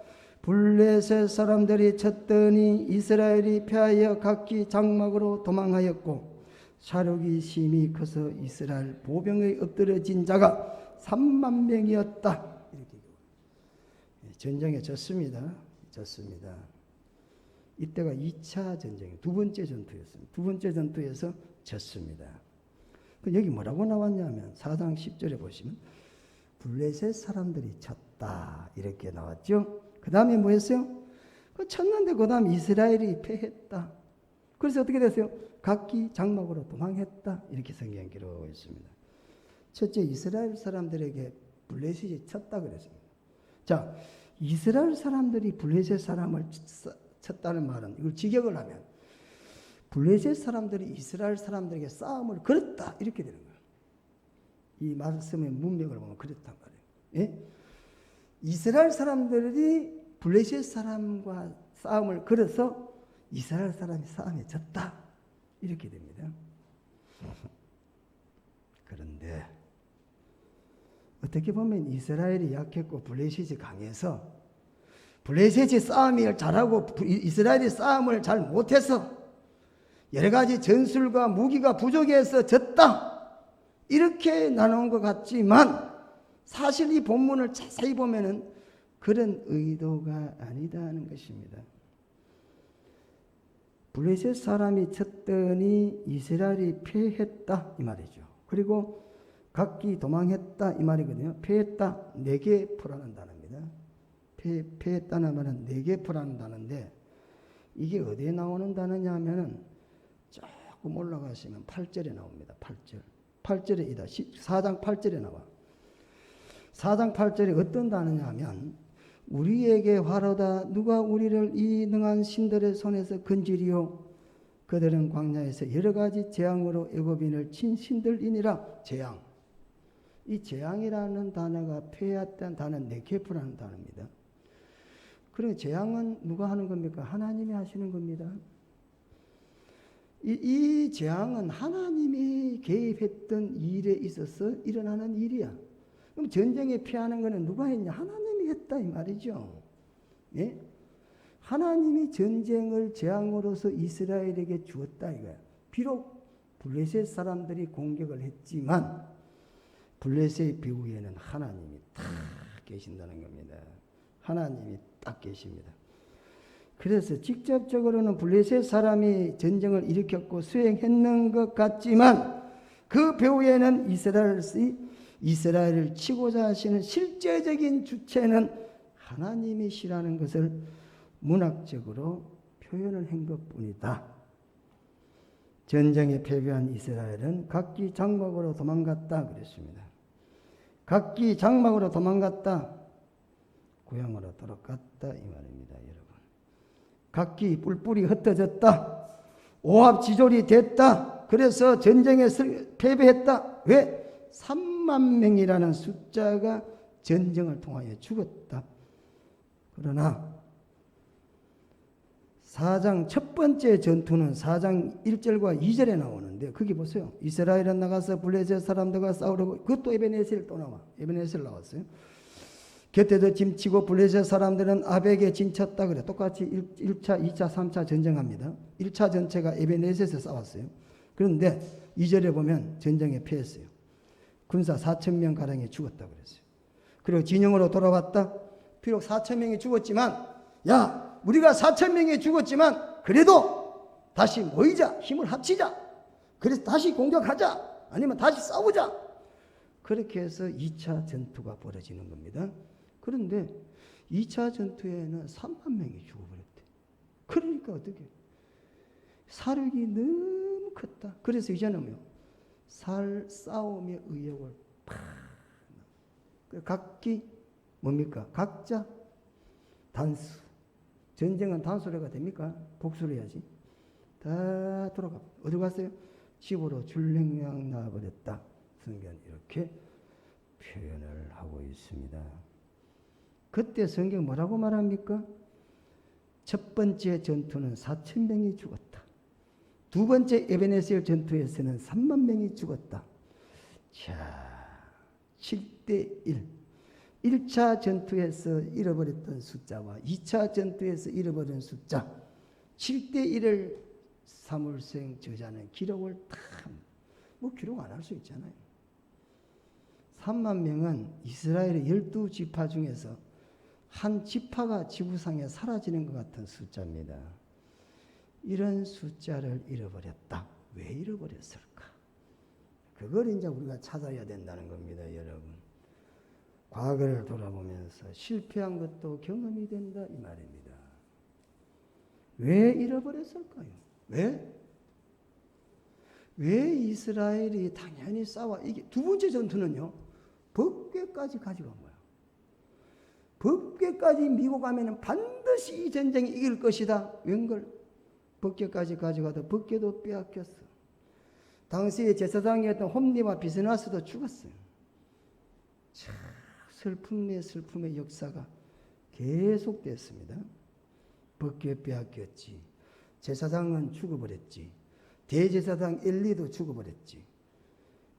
A: 블레셋 사람들이 쳤더니 이스라엘이 패하여 각기 장막으로 도망하였고 사륙이 심히 커서 이스라엘 보병에 엎드러진 자가 3만 명이었다. 이렇게 전쟁에 졌습니다. 이때가 2차 전쟁, 2번째 전투였습니다. 2번째 전투에서 졌습니다. 여기 뭐라고 나왔냐면 4장 10절에 보시면 블레셋 사람들이 쳤다 이렇게 나왔죠. 그 다음에 뭐 했어요? 쳤는데 그 다음 이스라엘이 패했다. 그래서 어떻게 됐어요? 각기 장막으로 도망했다 이렇게 성경 기록하고 있습니다. 첫째, 이스라엘 사람들에게 블레셋이 쳤다 그랬습니다. 자, 이스라엘 사람들이 블레셋 사람을 쳤다는 말은 이걸 직역을 하면 블레셋 사람들이 이스라엘 사람들에게 싸움을 걸었다 이렇게 되는 거예요. 이 말씀의 문맥을 보면 그렇단 말이에요. 예? 이스라엘 사람들이 블레셋 사람과 싸움을 걸어서 이스라엘 사람이 싸움에 졌다 이렇게 됩니다. 그런데 어떻게 보면 이스라엘이 약했고 블레셋이 강해서 블레셋이 싸움을 잘하고 이스라엘이 싸움을 잘 못해서 여러 가지 전술과 무기가 부족해서 졌다 이렇게 나누는 것 같지만 사실 이 본문을 자세히 보면은 그런 의도가 아니다는 것입니다. 블레셋 사람이 쳤더니 이스라엘이 패했다 이 말이죠. 그리고 각기 도망했다 이 말이거든요. 패했다 4개 풀하는 단어입니다. 패했다는 말은 4개 풀하는 단어인데 이게 어디에 나오는 단어냐 하면은 조금 올라가시면 8절에 나옵니다. 8절에 이다. 4장 8절에 나와. 4장 8절에 어떤 단어냐 하면 우리에게 화로다 누가 우리를 이 능한 신들의 손에서 건지리요 그들은 광야에서 여러 가지 재앙으로 애굽인을 친 신들이니라. 재앙. 이 재앙이라는 단어가 패했다는 단어 네케프라는 단어입니다. 그리고 재앙은 누가 하는 겁니까? 하나님이 하시는 겁니다. 이 재앙은 하나님이 개입했던 일에 있어서 일어나는 일이야. 그럼 전쟁에 패하는 것은 누가 했냐? 하나님이 했다 이 말이죠. 예? 하나님이 전쟁을 재앙으로서 이스라엘에게 주었다 이거야. 비록 블레셋 사람들이 공격을 했지만 블레셋의 배후에는 하나님이 딱 계신다는 겁니다. 하나님이 딱 계십니다. 그래서 직접적으로는 블레셋 사람이 전쟁을 일으켰고 수행했는 것 같지만 그 배후에는 이스라엘을 치고자 하시는 실제적인 주체는 하나님이시라는 것을 문학적으로 표현을 한 것뿐이다. 전쟁에 패배한 이스라엘은 각기 장막으로 도망갔다 그랬습니다. 각기 장막으로 도망갔다. 고향으로 돌아갔다 이 말입니다, 여러분. 각기 뿔뿔이 흩어졌다. 오합지졸이 됐다. 그래서 전쟁에 패배했다. 왜? 3만 명이라는 숫자가 전쟁을 통하여 죽었다. 그러나 4장 첫 번째 전투는 4장 1절과 2절에 나오는데 거기 보세요. 이스라엘은 나가서 블레셋 사람들과 싸우려고 그것도 에베네셀 또 나와. 에베네셀 나왔어요. 곁에도 짐치고 블레셋 사람들은 아벡에 진쳤다 그래. 똑같이 1차, 2차, 3차 전쟁합니다. 1차 전체가 에베네셀에서 싸웠어요. 그런데 2절에 보면 전쟁에 패했어요. 군사 4,000명 가량이 죽었다 그랬어요. 그리고 진영으로 돌아왔다. 비록 4,000명이 죽었지만 야 우리가 4,000명이 죽었지만 그래도 다시 모이자. 힘을 합치자. 그래서 다시 공격하자. 아니면 다시 싸우자. 그렇게 해서 2차 전투가 벌어지는 겁니다. 그런데 2차 전투에는 3만 명이 죽어버렸대. 그러니까 어떻게? 사륙이 너무 컸다. 그래서 이제는요. 싸움의 의욕을 팍. 각기 뭡니까? 각자 단수. 전쟁은 단수로가 됩니까? 복수로 해야지. 다 돌아가. 어디 갔어요? 집으로 줄행량 나와버렸다. 성경 이렇게 표현을 하고 있습니다. 그때 성경 뭐라고 말합니까? 첫 번째 전투는 4,000명이 죽었다. 두 번째 에베네셀 전투에서는 3만 명이 죽었다. 자, 7대1. 1차 전투에서 잃어버렸던 숫자와 2차 전투에서 잃어버린 숫자 7대1을 사무엘상 저자는 기록을 다 기록 안 할 수 있잖아요. 3만 명은 이스라엘의 12지파 중에서 한 지파가 지구상에 사라지는 것 같은 숫자입니다. 이런 숫자를 잃어버렸다. 왜 잃어버렸을까? 그걸 이제 우리가 찾아야 된다는 겁니다, 여러분. 과거를 돌아보면서 실패한 것도 경험이 된다 이 말입니다. 왜 잃어버렸을까요? 왜 이스라엘이 당연히 싸워? 이게 두 번째 전투는요. 법궤까지 가져간 거야. 법궤까지 미고 가면은 반드시 이 전쟁이 이길 것이다. 웬걸? 법궤까지 가져가도 법궤도 빼앗겼어. 당시에 제사장이었던 홈리와 비스나스도 죽었어요. 참 슬픔의 역사가 계속됐습니다. 법궤 빼앗겼지. 제사장은 죽어버렸지. 대제사장 엘리도 죽어버렸지.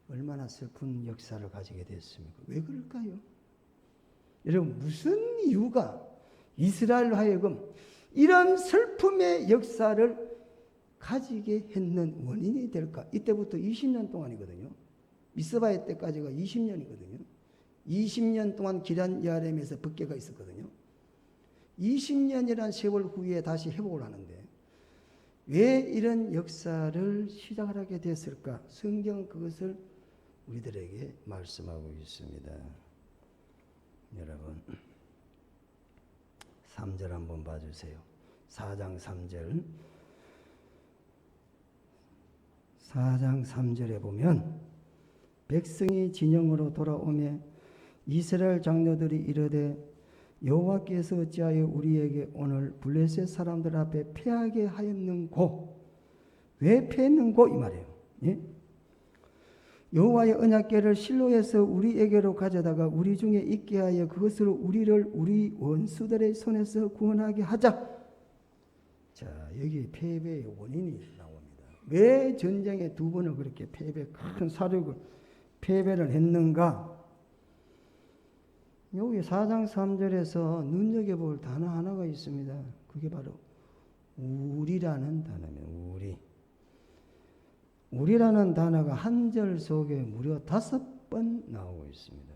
A: 얼마나 슬픈 역사를 가지게 됐습니까? 왜 그럴까요? 여러분 무슨 이유가 이스라엘로 하여금 이런 슬픔의 역사를 가지게 했는 원인이 될까? 이때부터 20년 동안이거든요. 미스바의 때까지가 20년이거든요. 20년 동안 기란 야렘에서 법궤가 있었거든요. 20년이란 세월 후에 다시 회복을 하는데 왜 이런 역사를 시작을 하게 됐을까? 성경은 그것을 우리들에게 말씀하고 있습니다. 여러분 3절 한번 봐주세요. 4장 3절 4장 3절에 보면 백성이 진영으로 돌아오매 이스라엘 장로들이 이르되 여호와께서 어찌하여 우리에게 오늘 블레셋 사람들 앞에 패하게 하였는고? 왜 패했는고? 이 말이에요. 예? 여호와의 언약궤를 실로에서 우리에게로 가져다가 우리 중에 있게 하여 그것으로 우리를 우리 원수들의 손에서 구원하게 하자. 자, 여기 패배의 원인이 나옵니다. 왜 전쟁에 두 번을 그렇게 큰 사륙을 패배를 했는가? 여기 4장 3절에서 눈여겨볼 단어 하나가 있습니다. 그게 바로 우리라는 단어입니다. 우리라는 단어가 한 절 속에 무려 5 번 나오고 있습니다.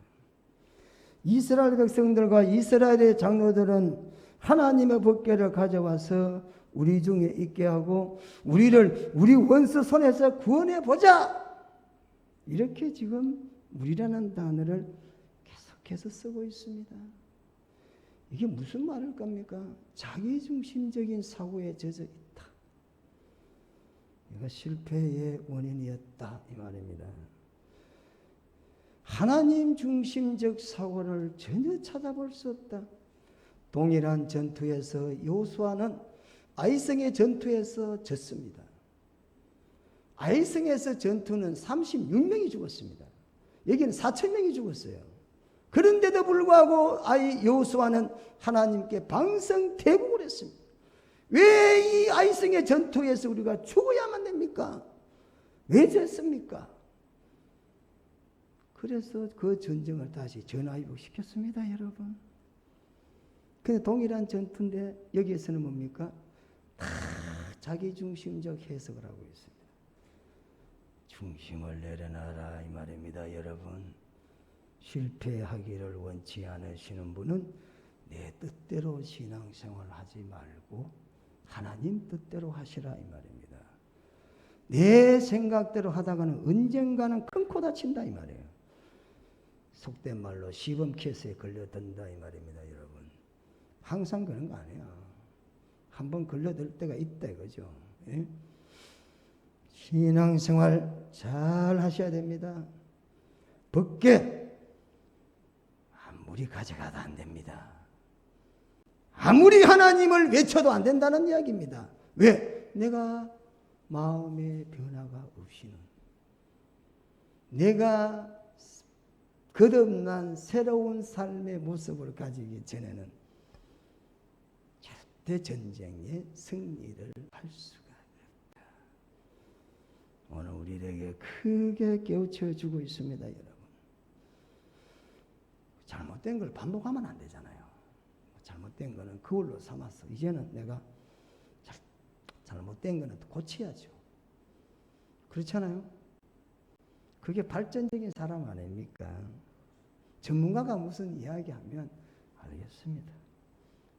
A: 이스라엘 백성들과 이스라엘의 장로들은 하나님의 법궤를 가져와서 우리 중에 있게 하고 우리를 우리 원수 손에서 구원해 보자. 이렇게 지금 우리라는 단어를 계속해서 쓰고 있습니다. 이게 무슨 말일 겁니까? 자기중심적인 사고에 젖어 있다. 이거 실패의 원인이었다 이 말입니다. 하나님 중심적 사고를 전혀 찾아볼 수 없다. 동일한 전투에서 여호수아는 아이성의 전투에서 졌습니다. 아이성에서 전투는 36명이 죽었습니다. 여기는 4,000명이 죽었어요. 그런데도 불구하고 여호수아는 하나님께 방성대국을 했습니다. 왜 이 아이성의 전투에서 우리가 죽어야만 됩니까? 왜 졌습니까? 그래서 그 전쟁을 다시 전화위복시켰습니다, 여러분. 근데 동일한 전투인데 여기에서는 뭡니까? 다 자기중심적 해석을 하고 있습니다. 중심을 내려놔라 이 말입니다, 여러분. 실패하기를 원치 않으시는 분은 내 뜻대로 신앙생활 하지 말고 하나님 뜻대로 하시라 이 말입니다. 내 생각대로 하다가는 언젠가는 큰 코 다친다 이 말이에요. 속된 말로 시범 캐스에 걸려든다 이 말입니다, 여러분. 항상 그런 거 아니에요. 한번 걸려들 때가 있다 이거죠. 예? 신앙생활 잘 하셔야 됩니다. 법궤 아무리 가져가도 안 됩니다. 아무리 하나님을 외쳐도 안 된다는 이야기입니다. 왜? 내가 마음의 변화가 없이는, 내가 거듭난 새로운 삶의 모습을 가지기 전에는 절대 전쟁의 승리를 할 수가 없다. 오늘 우리에게 크게 깨우쳐 주고 있습니다, 여러분. 잘못된 걸 반복하면 안 되잖아요. 잘못된 거는 그걸로 삼아서 이제는 내가 잘못된 거는 고쳐야죠. 그렇잖아요. 그게 발전적인 사람 아닙니까? 전문가가 무슨 이야기하면 알겠습니다.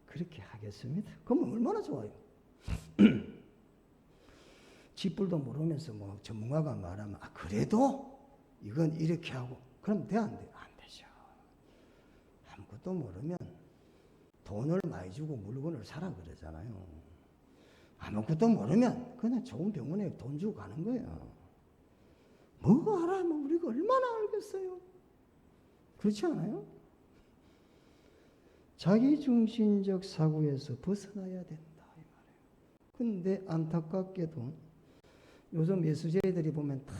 A: 그렇게 하겠습니다. 그러면 얼마나 좋아요. 쥐뿔도 모르면서 뭐 전문가가 말하면 그래도 이건 이렇게 하고 그럼 돼 안 돼? 안 되죠. 아무것도 모르면 돈을 많이 주고 물건을 사라 그러잖아요. 아무것도 모르면 그냥 좋은 병원에 돈 주고 가는 거예요. 뭐 알아면 우리가 얼마나 알겠어요? 그렇지 않아요? 자기중심적 사고에서 벗어나야 된다 이 말이에요. 근데 안타깝게도 요즘 예수제들이 보면 다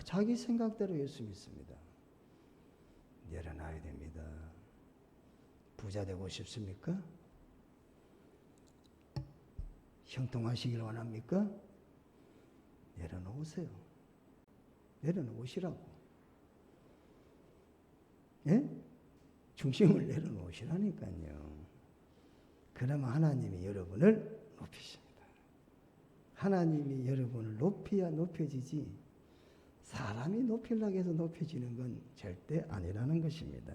A: 자기 생각대로 예수 믿습니다. 내려놔야 됩니다. 부자 되고 싶습니까? 형통하시길 원합니까? 내려놓으세요. 내려놓으시라고. 예? 중심을 내려놓으시라니까요. 그러면 하나님이 여러분을 높이십니다. 하나님이 여러분을 높여야 높여지지 사람이 높이려고 해서 높여지는 건 절대 아니라는 것입니다.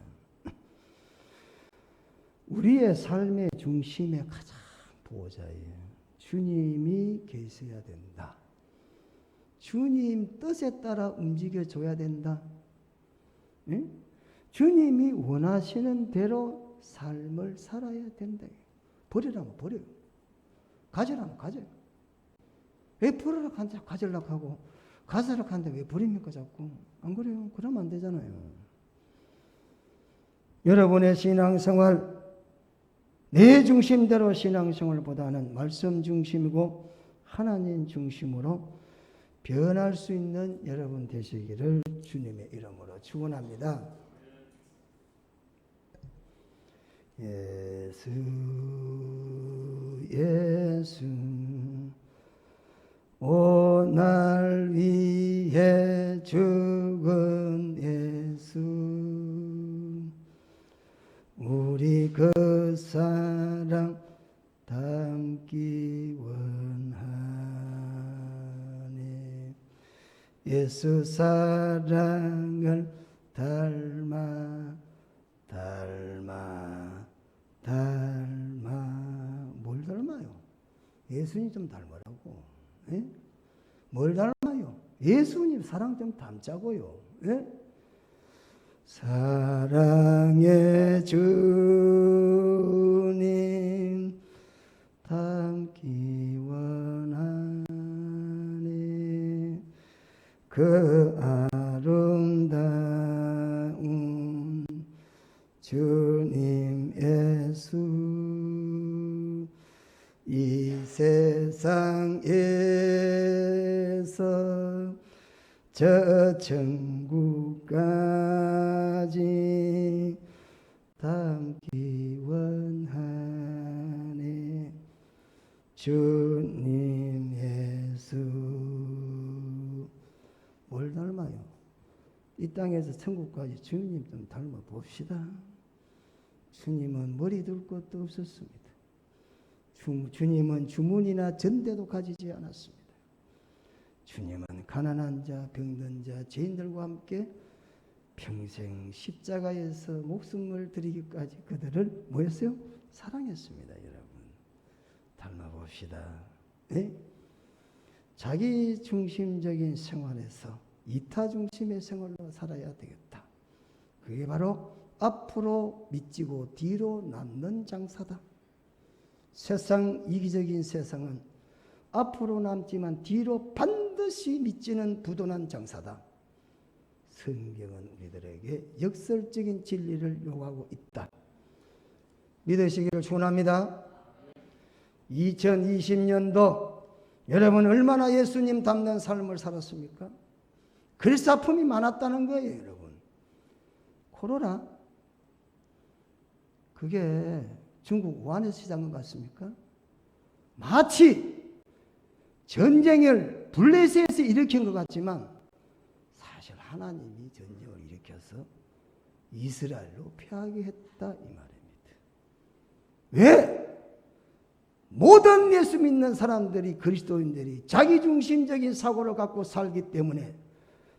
A: 우리의 삶의 중심에 가장 보호자예요. 주님이 계셔야 된다. 주님 뜻에 따라 움직여줘야 된다. 예? 주님이 원하시는 대로 삶을 살아야 된다. 버리라면 버려요. 가지라면 가져요. 왜 버리라고 한다 가지려고 하고 가지라고 하는데 왜 버립니까 자꾸? 안 그래요? 그러면 안 되잖아요. 여러분의 신앙생활 내 중심대로 신앙생활보다는 말씀 중심이고 하나님 중심으로 변할 수 있는 여러분 되시기를 주님의 이름으로 축원합니다. 예수 예수 오 날 위해 죽은 예수 우리 그 사랑 담기 원하네 예수 사랑을 닮아 닮아 닮아. 뭘 닮아요? 예수님 좀 닮으라고. 예? 뭘 닮아요? 예수님 사랑 좀 담자고요. 예? 사랑의 주님 닮기 원하네. 그 아름다운 주님 예수 이 세상에서 저 천국까지 닮기 원하네. 주님 예수. 뭘 닮아요? 이 땅에서 천국까지 주님 좀 닮아 봅시다. 주님은 머리 둘 것도 없었습니다. 주님은 주문이나 전대도 가지지 않았습니다. 주님은 가난한 자, 병든 자, 죄인들과 함께 평생 십자가에서 목숨을 드리기까지 그들을 뭐였어요? 사랑했습니다. 여러분 닮아봅시다. 네? 자기 중심적인 생활에서 이타 중심의 생활로 살아야 되겠다. 그게 바로 앞으로 미치고 뒤로 남는 장사다. 세상 이기적인 세상은 앞으로 남지만 뒤로 반드시 미치는 부도난 장사다. 성경은 우리들에게 역설적인 진리를 요구하고 있다. 믿으시기를 축원합니다. 2020년도 여러분 얼마나 예수님 닮는 삶을 살았습니까? 그리스도 아픔이 많았다는 거예요, 여러분. 코로나 그게 중국 우한에서 시작한 것 같습니까? 마치 전쟁을 블레셋에서 일으킨 것 같지만 사실 하나님이 전쟁을 일으켜서 이스라엘로 패하게 했다 이 말입니다. 왜? 모든 예수 믿는 사람들이 그리스도인들이 자기중심적인 사고를 갖고 살기 때문에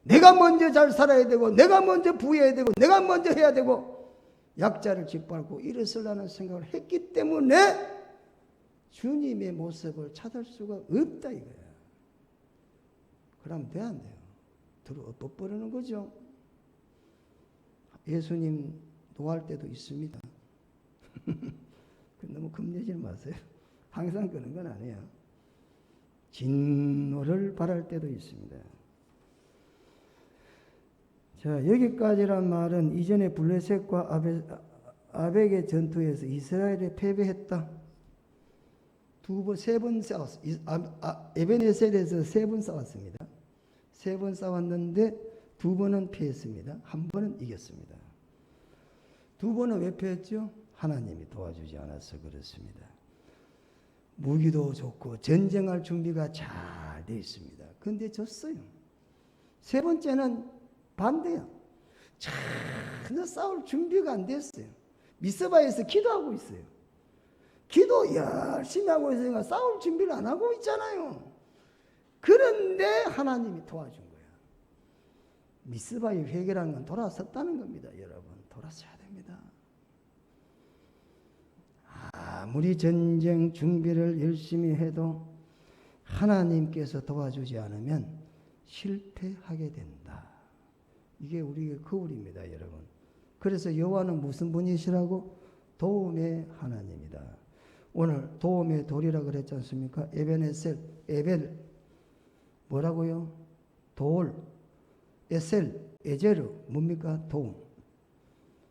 A: 내가 먼저 잘 살아야 되고 내가 먼저 부여해야 되고 내가 먼저 해야 되고 약자를 짓밟고 일어서려는 생각을 했기 때문에 주님의 모습을 찾을 수가 없다 이거야. 그러면 돼 안 돼요? 들어 엎어버리는 거죠. 예수님 노할 때도 있습니다. 너무 겁내지 마세요. 항상 그런 건 아니에요. 진노를 바랄 때도 있습니다. 자, 여기까지란 말은 이전에 블레셋과 아벡의 전투에서 이스라엘이 패배했다. 세 번 싸웠어. 에베네셀에서 3번 싸웠습니다. 3번 싸웠는데 2번은 패했습니다. 1번은 이겼습니다. 2번은 왜 패했죠? 하나님이 도와주지 않아서 그렇습니다. 무기도 좋고 전쟁할 준비가 잘 돼 있습니다. 그런데 졌어요. 3번째는 반대야. 전혀 싸울 준비가 안 됐어요. 미스바에서 기도하고 있어요. 기도 열심히 하고 있으니까 싸울 준비를 안 하고 있잖아요. 그런데 하나님이 도와준 거야. 미스바의 회개라는 건 돌아섰다는 겁니다. 여러분 돌아서야 됩니다. 아무리 전쟁 준비를 열심히 해도 하나님께서 도와주지 않으면 실패하게 된다. 이게 우리의 거울입니다, 여러분. 그래서 여호와는 무슨 분이시라고? 도움의 하나님이다. 오늘 도움의 돌이라 그랬지 않습니까? 에벤에셀, 에벨 뭐라고요? 돌, 에셀, 에제르 뭡니까? 도움.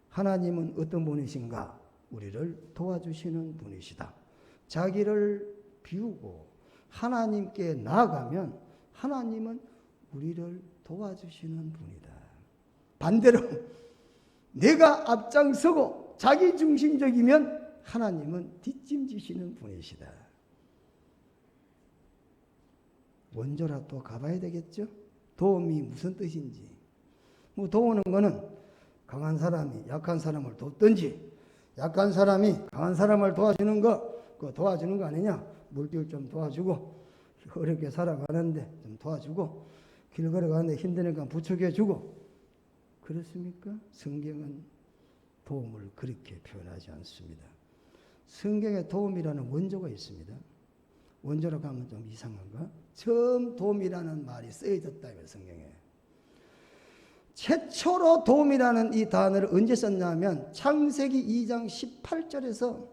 A: 하나님은 어떤 분이신가? 우리를 도와주시는 분이시다. 자기를 비우고 하나님께 나아가면 하나님은 우리를 도와주시는 분이다. 반대로 내가 앞장서고 자기중심적이면 하나님은 뒷짐지시는 분이시다. 원조라 또 가봐야 되겠죠? 도움이 무슨 뜻인지. 뭐 도우는 거는 강한 사람이 약한 사람을 돕든지 약한 사람이 강한 사람을 도와주는 거, 그거 도와주는 거 아니냐? 물길 좀 도와주고 어렵게 살아가는데 좀 도와주고 길 걸어가는데 힘드니까 부축해주고 그렇습니까? 성경은 도움을 그렇게 표현하지 않습니다. 성경에 도움이라는 원조가 있습니다. 원조라고 하면 좀 이상한가? 처음 도움이라는 말이 쓰여졌다 이거예요, 성경에. 최초로 도움이라는 이 단어를 언제 썼냐면 창세기 2장 18절에서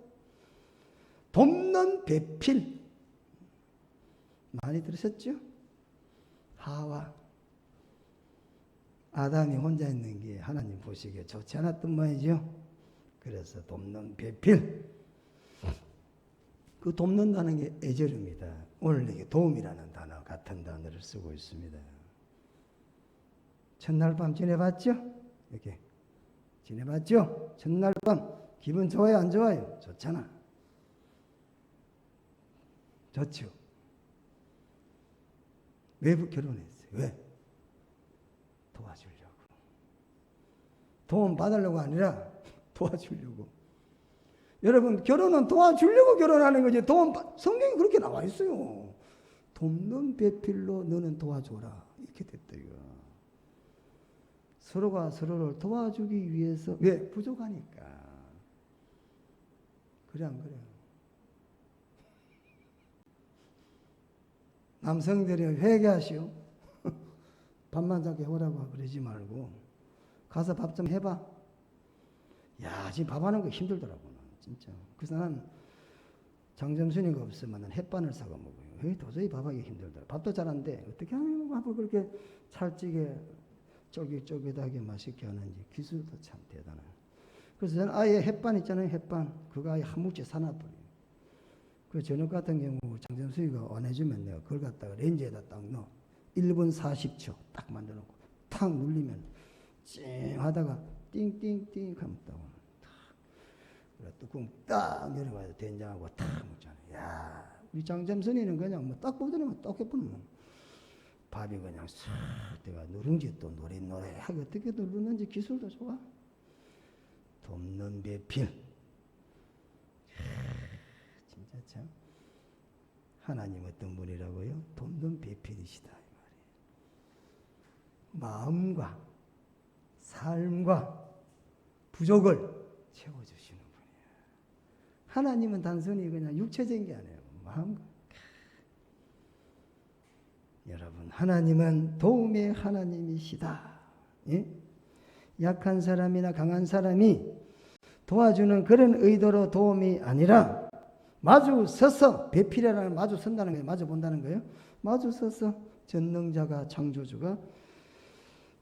A: 돕는 배필 많이 들으셨죠? 하와 아담이 혼자 있는 게 하나님 보시기에 좋지 않았던 모양이죠. 그래서 돕는 배필, 그 돕는다는 게 애절입니다. 오늘 이게 도움이라는 단어 같은 단어를 쓰고 있습니다. 첫날 밤 지내봤죠? 이렇게 지내봤죠? 첫날 밤 기분 좋아요 안 좋아요? 좋잖아. 좋죠. 왜 결혼했어요? 왜? 도와주려고. 도움 받으려고 아니라 도와주려고. 여러분, 결혼은 도와주려고 결혼하는 거지. 성경이 그렇게 나와 있어요. 돕는 배필로 너는 도와줘라. 이렇게 됐다 이거. 서로가 서로를 도와주기 위해서. 왜? 부족하니까. 그래 안 그래요? 남성들이 회개하시오. 밥만 자게 해보라고 그러지 말고 가서 밥 좀 해봐. 야, 지금 밥하는 거 힘들더라고 진짜. 그래서 난 장점순이가 없으면 햇반을 사가 먹어요. 도저히 밥하기 힘들더라. 밥도 잘하는데 어떻게 하면 밥을 그렇게 찰지게 쫄깃쫄깃하게 맛있게 하는지 기술도 참 대단해요. 그래서 저는 아예 햇반 있잖아요. 햇반 그거 아예 한 뭉치 사놔버려요. 그 저녁 같은 경우 장점순이가 안 해주면 내가 그걸 갖다가 렌즈에다 딱 넣어 1분 40초 딱 만들어놓고 탁 눌리면 찡 하다가 띵띵띵 하면 딱 그래 뚜껑 딱 내려가서 된장하고 탁 먹잖아요. 야, 우리 장점순이는 그냥 뭐 딱 보더니만 딱 해보면 밥이 그냥 싹 내가 누룽지 또 노래하게 어떻게 누르는지 기술도 좋아. 돕는 배필. 진짜 참 하나님 어떤 분이라고요? 돕는 배필이시다 이 말이에요. 마음과 삶과 부족을 채워주시는 분이에요. 하나님은 단순히 그냥 육체적인 게 아니에요. 마음과. 여러분, 하나님은 도움의 하나님이시다. 예? 약한 사람이나 강한 사람이 도와주는 그런 의도로 도움이 아니라 마주 서서, 배필이라는 마주 선다는 거예요. 마주 본다는 거예요. 마주 서서 전능자가 창조주가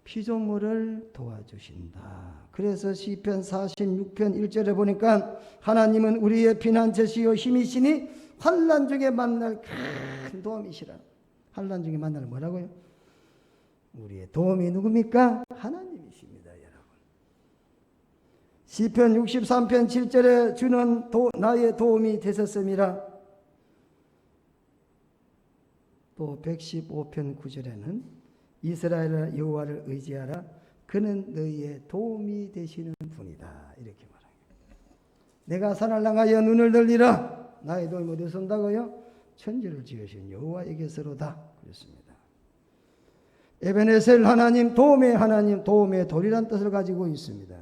A: 피조물을 도와주신다. 그래서 시편 46편 1절에 보니까 하나님은 우리의 피난처시요 힘이시니 환난 중에 만날 큰 도움이시라. 환난 중에 만날 뭐라고요? 우리의 도움이 누굽니까? 하나님이십니다, 여러분. 시편 63편 7절에 주는 나의 도움이 되셨음이라. 또 115편 9절에는 이스라엘아 여호와를 의지하라. 그는 너희의 도움이 되시는 분이다. 이렇게 말합니다. 내가 산을 향하여 눈을 들리라. 나의 도움이 어디서 온다고요? 천지를 지으신 여호와에게서로다. 그랬습니다. 에베네셀 하나님, 도움의 돌이란 뜻을 가지고 있습니다.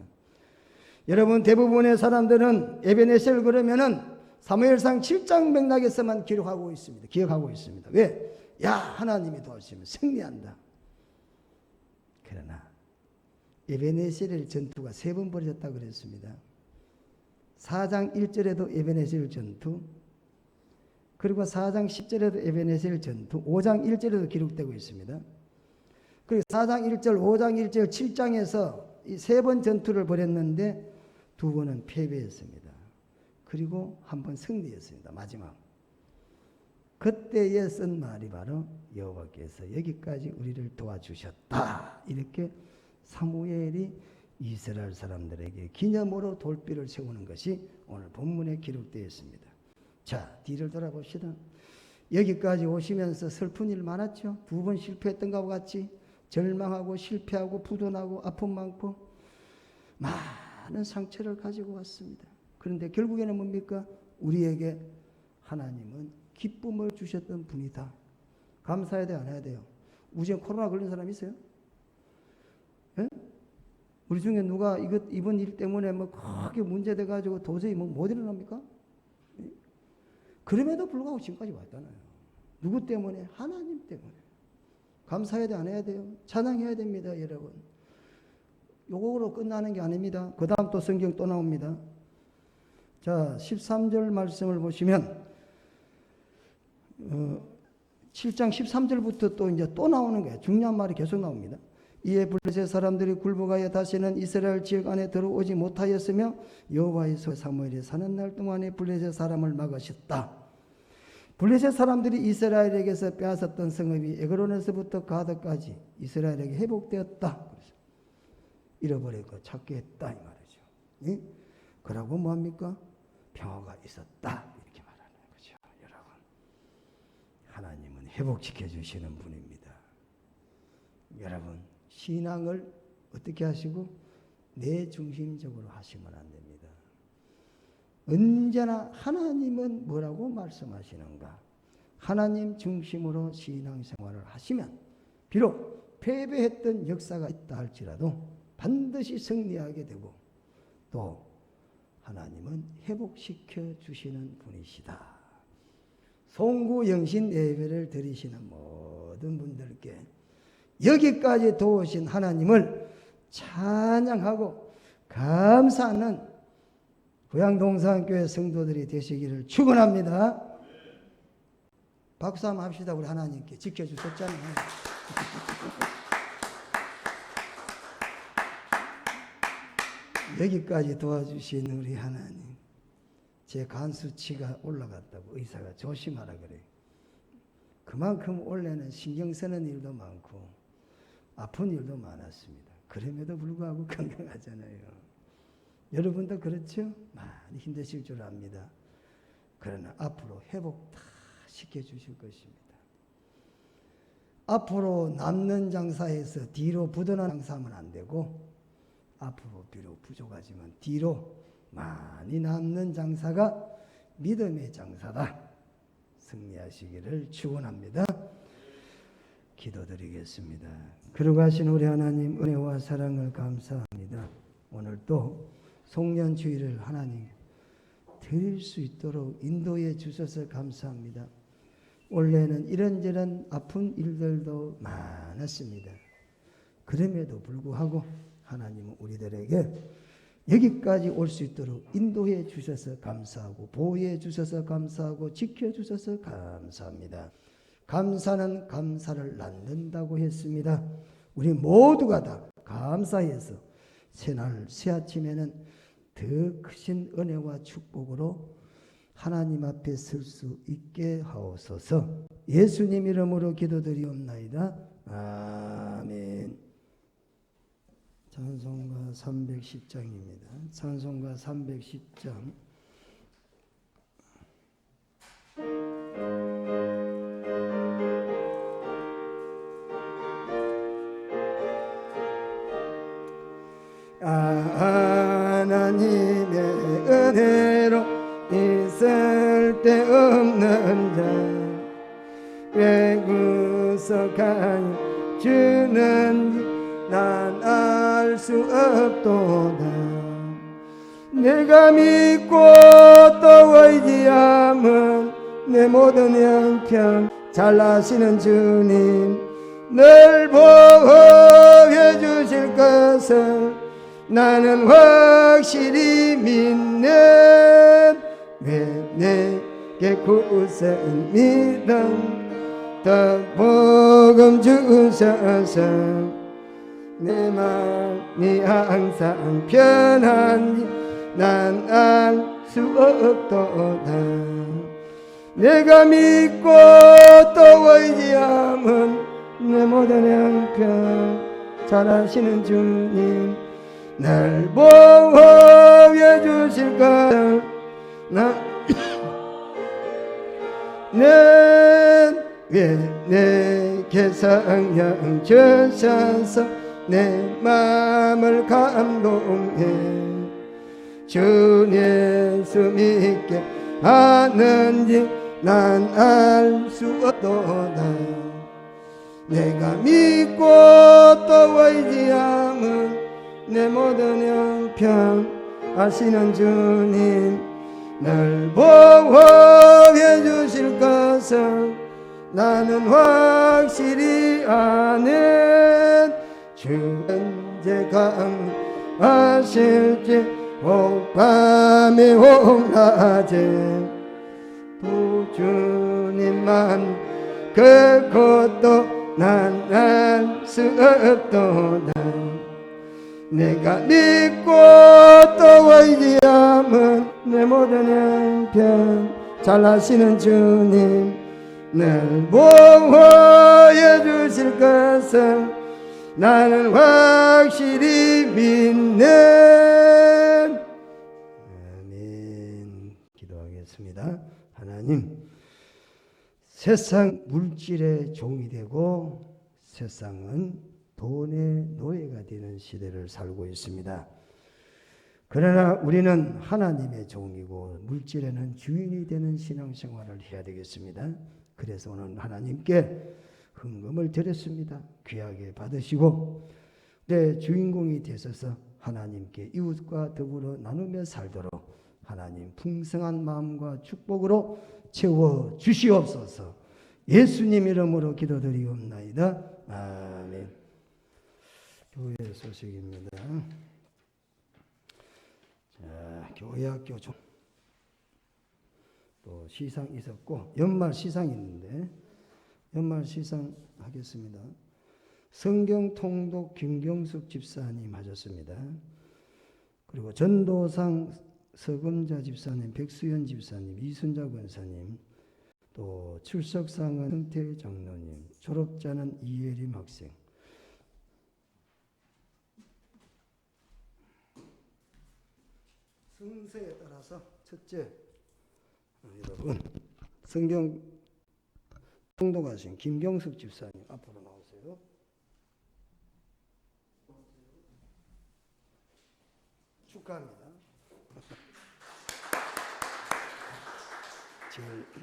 A: 여러분, 대부분의 사람들은 에베네셀 그러면은 사무엘상 7장 맥락에서만 기억하고 있습니다. 왜? 야, 하나님이 도와주시면 승리한다. 그러나 에베네셀 전투가 3번 벌어졌다고 그랬습니다. 4장 1절에도 에베네셀 전투, 그리고 4장 10절에도 에베네셀 전투, 5장 1절에도 기록되고 있습니다. 그리고 4장 1절, 5장 1절, 7장에서 이 3번 전투를 벌였는데 2번은 패배했습니다. 그리고 한 번 승리했습니다. 마지막. 그때에 쓴 말이 바로 여호와께서 여기까지 우리를 도와주셨다. 이렇게 사무엘이 이스라엘 사람들에게 기념으로 돌비를 세우는 것이 오늘 본문에 기록되어 있습니다. 자, 뒤를 돌아봅시다. 여기까지 오시면서 슬픈 일 많았죠. 2번 실패했던 것과 같이 절망하고 실패하고 부도나고 아픔 많고 많은 상처를 가지고 왔습니다. 그런데 결국에는 뭡니까? 우리에게 하나님은 기쁨을 주셨던 분이다. 감사해야 돼요, 안 해야 돼요? 우리 지금 코로나 걸린 사람 있어요? 예? 우리 중에 누가 이번 일 때문에 뭐 크게 문제돼 가지고 도저히 뭐 못 일어납니까? 그럼에도 불구하고 지금까지 왔잖아요. 누구 때문에? 하나님 때문에. 감사해야 돼, 안 해야 돼요? 찬양해야 됩니다, 여러분. 요거로 끝나는 게 아닙니다. 그 다음 또 성경 또 나옵니다. 자, 13절 말씀을 보시면 7장 13절부터 또 이제 또 나오는 거예요. 중요한 말이 계속 나옵니다. 이에 블레셋 사람들이 굴복하여 다시는 이스라엘 지역 안에 들어오지 못하였으며 여호와의 소 사무엘이 사는 날 동안에 블레셋 사람을 막으셨다. 블레셋 사람들이 이스라엘에게서 빼앗았던 성읍이 에그론에서부터 가드까지 이스라엘에게 회복되었다. 잃어버리고 찾게 했다 이 말이죠. 예? 그러고 뭐합니까? 평화가 있었다 이렇게 말하는 거죠. 여러분, 하나님은 회복시켜 주시는 분입니다. 여러분, 신앙을 어떻게 하시고? 내 중심적으로 하시면 안 됩니다. 언제나 하나님은 뭐라고 말씀하시는가? 하나님 중심으로 신앙생활을 하시면 비록 패배했던 역사가 있다 할지라도 반드시 승리하게 되고 또 하나님은 회복시켜 주시는 분이시다. 송구영신 예배를 드리시는 모든 분들께 여기까지 도우신 하나님을 찬양하고 감사하는 고양동산교회 성도들이 되시기를 축원합니다. 박수 한번 합시다. 우리 하나님께 지켜주셨잖아요. 여기까지 도와주신 우리 하나님, 제 간 수치가 올라갔다고 의사가 조심하라 그래요. 그만큼 원래는 신경 쓰는 일도 많고 아픈 일도 많았습니다. 그럼에도 불구하고 건강하잖아요. 여러분도 그렇죠? 많이 힘드실 줄 압니다. 그러나 앞으로 회복 다 시켜주실 것입니다. 앞으로 남는 장사에서 뒤로 부도난 장사하면 안 되고 앞으로 비록 부족하지만 뒤로 많이 남는 장사가 믿음의 장사다. 승리하시기를 축원합니다. 기도드리겠습니다. 그러가신 우리 하나님 은혜와 사랑을 감사합니다. 오늘 또 송년주일을 하나님 드릴 수 있도록 인도해 주셔서 감사합니다. 원래는 이런저런 아픈 일들도 많았습니다. 그럼에도 불구하고 하나님은 우리들에게 여기까지 올 수 있도록 인도해 주셔서 감사하고 보호해 주셔서 감사하고 지켜 주셔서 감사합니다. 감사는 감사를 낳는다고 했습니다. 우리 모두가 다 감사해서 새날 새아침에는 더 크신 은혜와 축복으로 하나님 앞에 설 수 있게 하옵소서. 예수님 이름으로 기도드리옵나이다. 아멘. 찬송가 310장입니다. 찬송가 310장. 하나님의 은혜로 있을 데 없는 자 왜 구속하여 주는지 난 알 수 없도다. 내가 믿고 또 의지함은 내 모든 형편 잘나시는 주님 늘 보호해 주실 것을 나는 확실히 믿네. 왜 내게 구세한 믿음 더 복음 주셔서 내 마음이 항상 편한지 난 알 수 없도다. 내가 믿고 또 의지함은 내 모든 형편 잘하시는 주님 날 보호해 주실 것을 나는 왜 내게 성령 주셔서 내 마음을 감동해 주 예수 믿게 하는지 난 알 수 없도다. 내가 믿고 또 의지함은 내 모든 형편 아시는 주님 날 보호해 주실 것을 나는 확실히 아는 주 언제 강하실지 혹 밤에 혹 낮에 또 주님만 그 것도 난 알 수 없도다 내가 믿고 또 의지함은 내 모든 형편 잘 아시는 주님 날 보호해 주실 것을 나는 확실히 믿는 아멘. 기도하겠습니다. 하나님, 세상 물질의 종이 되고 세상은 돈의 노예가 되는 시대를 살고 있습니다. 그러나 우리는 하나님의 종이고 물질에는 주인이 되는 신앙생활을 해야 되겠습니다. 그래서 오늘 하나님께 헌금을 드렸습니다. 귀하게 받으시고 내 주인공이 되셔서 하나님께 이웃과 더불어 나누며 살도록 하나님 풍성한 마음과 축복으로 채워 주시옵소서. 예수님 이름으로 기도드리옵나이다. 아멘. 교회 소식입니다. 자, 교회학교 또 시상 있었고 연말 시상 있는데 연말 시상 하겠습니다. 성경 통독 김경숙 집사님 하셨습니다. 그리고 전도상 서금자 집사님, 백수연 집사님, 이순자 권사님, 또 출석상은 성태 장로님, 졸업자는 이예림 학생. 순서에 따라서 첫째, 여러분 성경 통독하신 김경숙 집사님 앞으로 나오세요. 축하합니다.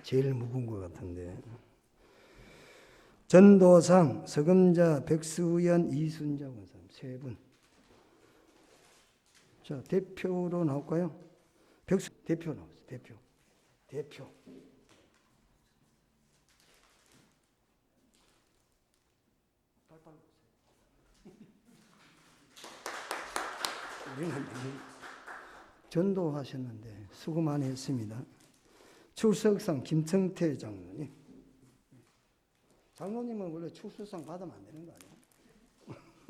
A: 제일 묵은 것 같은데. 전도상 서금자 백수연 이순자 권사님 세 분. 자, 대표로 나올까요? 백수 대표 나오세요. 대표. 우리는 전도하셨는데 수고 많이 했습니다. 출석상 김성태 장로님. 장로님은 원래 출석상 받으면 안 되는 거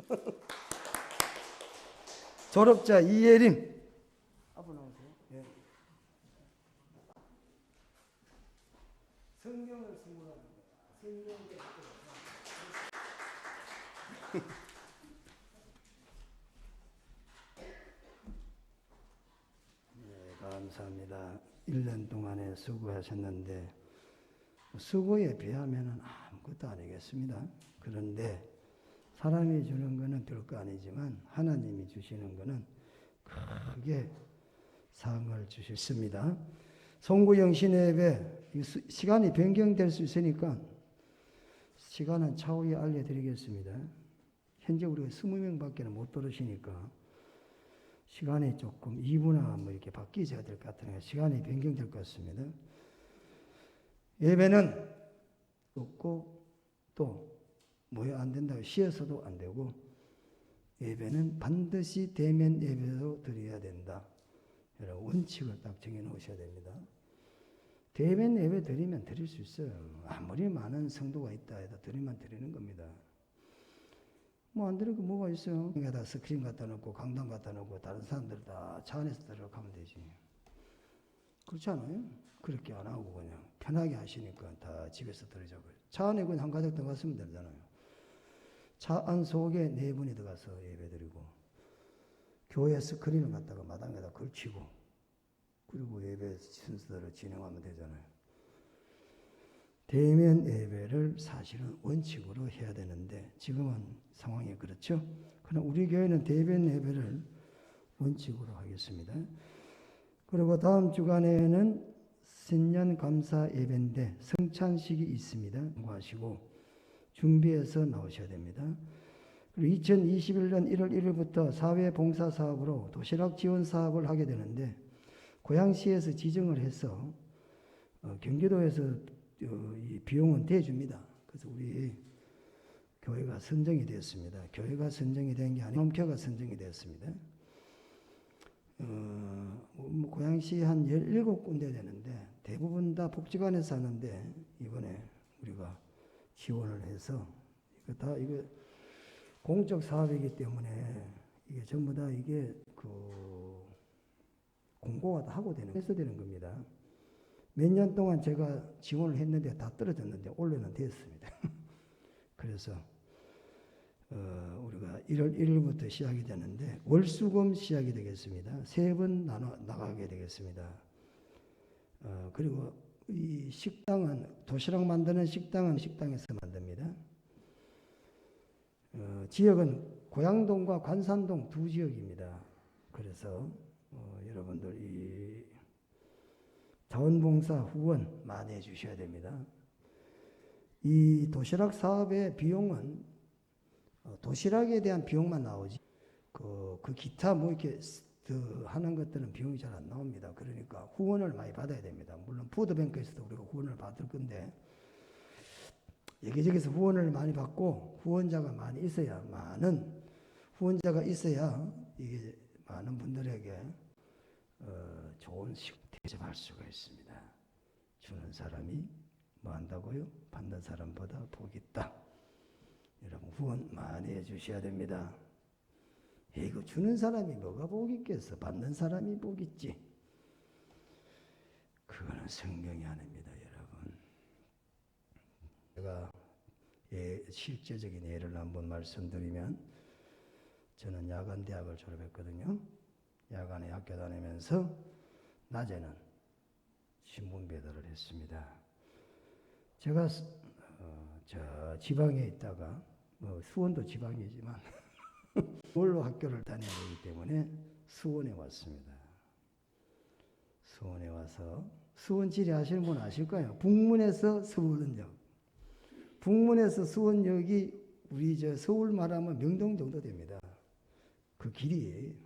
A: 아니에요? 졸업자 이예림. 앞으로 나오세요. 예. 성경을 공부하는 거야. 네, 감사합니다. 1년 동안에 수고하셨는데 수고에 비하면 아무것도 아니겠습니다. 그런데 사람이 주는 것은 별거 아니지만 하나님이 주시는 것은 크게 상을 주셨습니다. 송구영 신예배 시간이 변경될 수 있으니까 시간은 차후에 알려드리겠습니다. 현재 우리가 20명밖에 못 들으시니까 시간이 조금 2부나 뭐 이렇게 바뀌어야 될 것 같으니까 시간이 변경될 것 같습니다. 예배는 없고 또 모여 안 된다고 쉬어서도 안 되고 예배는 반드시 대면 예배로 드려야 된다. 여러분 원칙을 딱 정해 놓으셔야 됩니다. 대면 예배 드리면 드릴 수 있어요. 아무리 많은 성도가 있다 해도 드리면 드리는 겁니다. 뭐 안 드리고 뭐가 있어요? 여기다 스크린 갖다 놓고 강당 갖다 놓고 다른 사람들 다 차 안에서 들어가면 되지. 그렇지 않아요? 그렇게 안 하고 그냥 편하게 하시니까 다 집에서 들으자고요. 차 안에 그냥 한 가족 들어갔으면 되잖아요. 차 안 속에 네 분이 들어가서 예배드리고 교회 스크린을 갖다가 마당에다 걸치고 그리고 예배 순서대로 진행하면 되잖아요. 대면 예배를 사실은 원칙으로 해야 되는데 지금은 상황이 그렇죠. 그러나 우리 교회는 대면 예배를 원칙으로 하겠습니다. 그리고 다음 주간에는 신년 감사 예배인데 성찬식이 있습니다. 공부하시고 준비해서 나오셔야 됩니다. 그리고 2021년 1월 1일부터 사회봉사사업으로 도시락 지원 사업을 하게 되는데 고양시에서 지정을 해서 경기도에서 이 비용은 대줍니다. 그래서 우리 교회가 선정이 되었습니다. 교회가 선정이 된 게 아니라 nom교가 선정이 되었습니다. 고양시 한 17군데 되는데 대부분 다 복지관에서 하는데 이번에 우리가 지원을 해서 이거 공적 사업이기 때문에 이게 전부 다 이게 공고가 다 하고 해서 되는 겁니다. 몇 년 동안 제가 지원을 했는데 다 떨어졌는데 올해는 됐습니다. 그래서 우리가 1월 1일부터 시작이 되는데 월수금 시작이 되겠습니다. 3번 나가게 되겠습니다. 그리고 이 식당은 도시락 만드는 식당은 식당에서 만듭니다. 지역은 고양동과 관산동 두 지역입니다. 그래서 여러분들 이 자원봉사 후원 많이 해주셔야 됩니다. 이 도시락 사업의 비용은 도시락에 대한 비용만 나오지 그 기타 뭐 이렇게 하는 것들은 비용이 잘 안 나옵니다. 그러니까 후원을 많이 받아야 됩니다. 물론 푸드뱅크에서도 우리가 후원을 받을 건데 여기저기서 후원을 많이 받고 후원자가 많이 있어야 후원자가 있어야 이게 많은 분들에게 좋은 대접할 수가 있습니다. 주는 사람이 뭐 한다고요? 받는 사람보다 복이 있다. 여러분 후원 많이 해주셔야 됩니다. 이거 주는 사람이 뭐가 복이 있겠어? 받는 사람이 복이 있지. 그거는 성경이 아닙니다, 여러분. 제가 실제적인 예를 한번 말씀드리면 저는 야간 대학을 졸업했거든요. 야간에 학교 다니면서 낮에는 신문 배달을 했습니다. 제가 저 지방에 있다가 수원도 지방이지만 서울로 학교를 다녀야 되기 때문에 수원에 왔습니다. 수원에 와서 수원 지리 아시는 분 아실 거예요. 북문에서 서울은역, 북문에서 수원역이 우리 서울 말하면 명동 정도 됩니다. 그 길이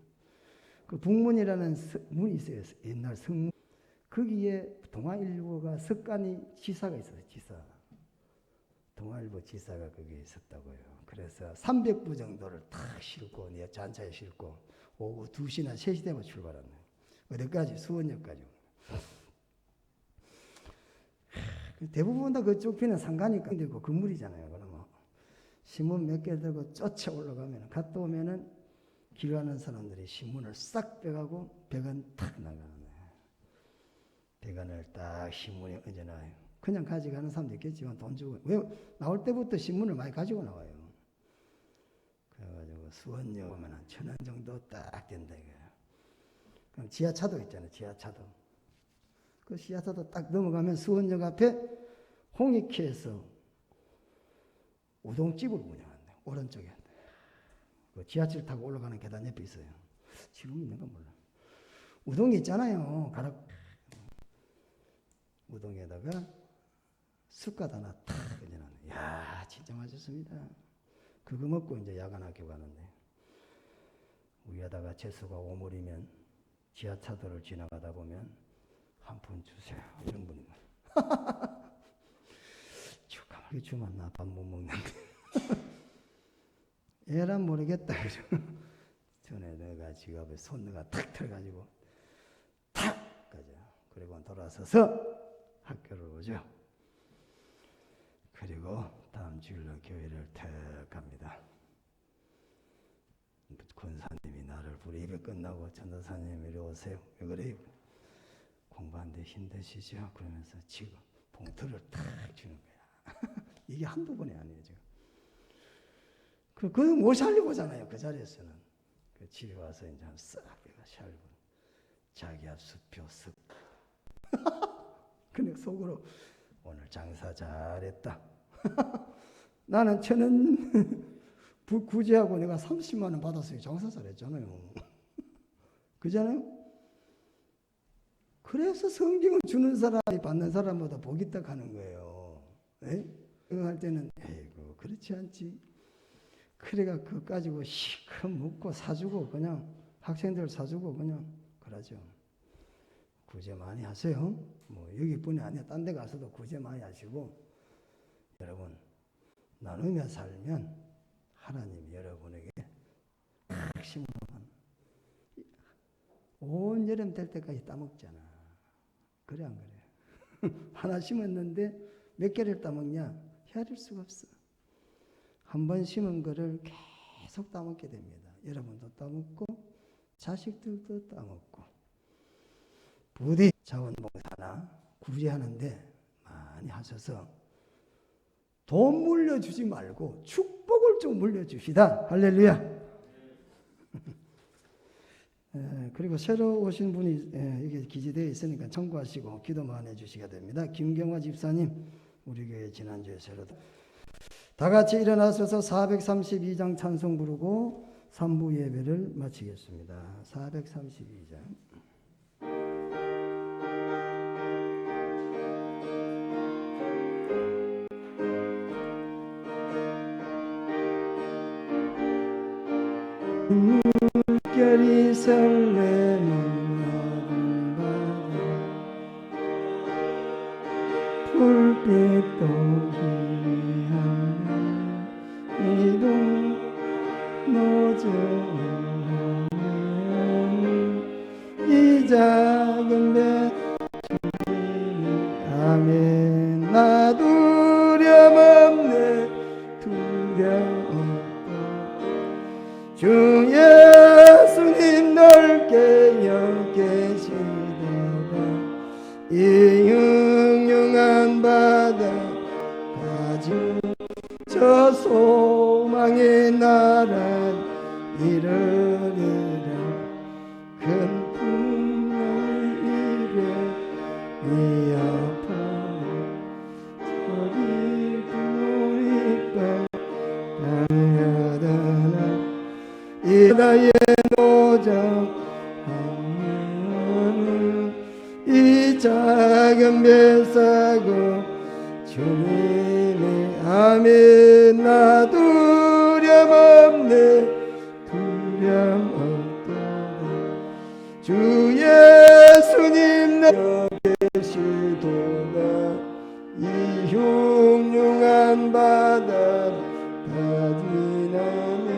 A: 그 북문이라는 문이 있어요. 옛날 성문. 거기에 동아일보가 석간이 지사가 있어요. 지사. 동아일보 지사가 거기에 있었다고요. 그래서 300부 정도를 탁 싣고 잔차에 싣고 오후 2시나 3시 되면 출발합니다. 어디까지? 수원역까지. 대부분 다 그쪽 편은 상간이 되고 건물이잖아요. 그러면 신문 몇 개 들고 쫓아 올라가면 갔다 오면은 길 가는 사람들이 신문을 싹 빼가고 배관 탁 나가는 거예요. 배관을 딱 신문에 얹어놔요. 그냥 가져가는 사람도 있겠지만 돈 주고 왜 나올 때부터 신문을 많이 가지고 나와요. 그래가지고 수원역 보면 한 1,000원 정도 딱 된다 이거예요. 그럼 지하차도 있잖아요. 지하차도. 그 지하차도 딱 넘어가면 수원역 앞에 홍익회에서 우동집을 운영한대. 오른쪽에. 그 지하철 타고 올라가는 계단 옆에 있어요. 지금 있는가 몰라. 우동이 있잖아요. 우동에다가 숟갓 하나 탁 얹어놨네. 야, 진짜 맛있습니다. 그거 먹고 이제 야간 학교 가는데 위에다가 재수가 오물이면 지하차도를 지나가다 보면 한 푼 주세요. 이런 분이 가만히 주면 나 밥 못 먹는데. 애란 모르겠다. 전에 내가 지갑에 손녀가 탁 들어가지고 탁 가죠. 그리고 돌아서서 학교를 오죠. 그리고 다음 주일로 교회를 탁 갑니다. 권사님이 나를 부리 예배 끝나고 전도사님 이리 오세요. 왜 그래요? 공부하는데 힘드시죠? 그러면서 지금 봉투를 탁 주는 거야. 이게 한두 번이 아니에요. 지금. 그거 못 살려보잖아요. 그 자리에서는. 그 집에 와서 이제 싹 살고 자기야 수표 쓱. 근데 속으로 오늘 장사 잘했다. 나는 1,000원 구제하고 내가 30만 원 받았어요. 장사 잘했잖아요. 그잖아요? 그래서 성경을 주는 사람이 받는 사람보다 복이 있다 하는 거예요. 에? 그거 할 때는 에이구 그렇지 않지. 그래가 그거 가지고 시커 묻고 사주고 그냥 학생들 사주고 그냥 그러죠. 구제 많이 하세요. 뭐 여기뿐이 아니라 딴 데 가서도 구제 많이 하시고, 여러분 나누며 살면 하나님이 여러분에게 딱 심으면 온 여름 될 때까지 따먹잖아. 그래 안 그래? 하나 심었는데 몇 개를 따먹냐? 헤아릴 수가 없어. 한 번 심은 거를 계속 따먹게 됩니다. 여러분도 따먹고 자식들도 따먹고, 부디 자원봉사나 구제하는데 많이 하셔서 돈 물려주지 말고 축복을 좀 물려주시다. 할렐루야. 그리고 새로 오신 분이 이게 기재되어 있으니까 참고하시고 기도만 해주시게 됩니다. 김경화 집사님, 우리 교회 지난주에 새로 다 같이 일어나셔서 432장 찬송 부르고 3부 예배를 마치겠습니다. 432장. 물결이 설레는 넓은 바다, 불빛도 희미한 이동 노정하면 이 작은 배 아멘. 나 두려움 없네, 두려움 없다. 주 예수님 넓게 여기시다가 이 흉흉한 바다 가진 저 소망의 나라 이르리라. 큰 풍랑이 이래 이 아파라 저리 불이빨 당하다나 이 나의 노정하면은 이 작은 배 사고 주님의 아멘. 나 두려움 없네, 두려움 없다. 주 예수님 나 계시도다. 이 흉흉한 바다 다 지나면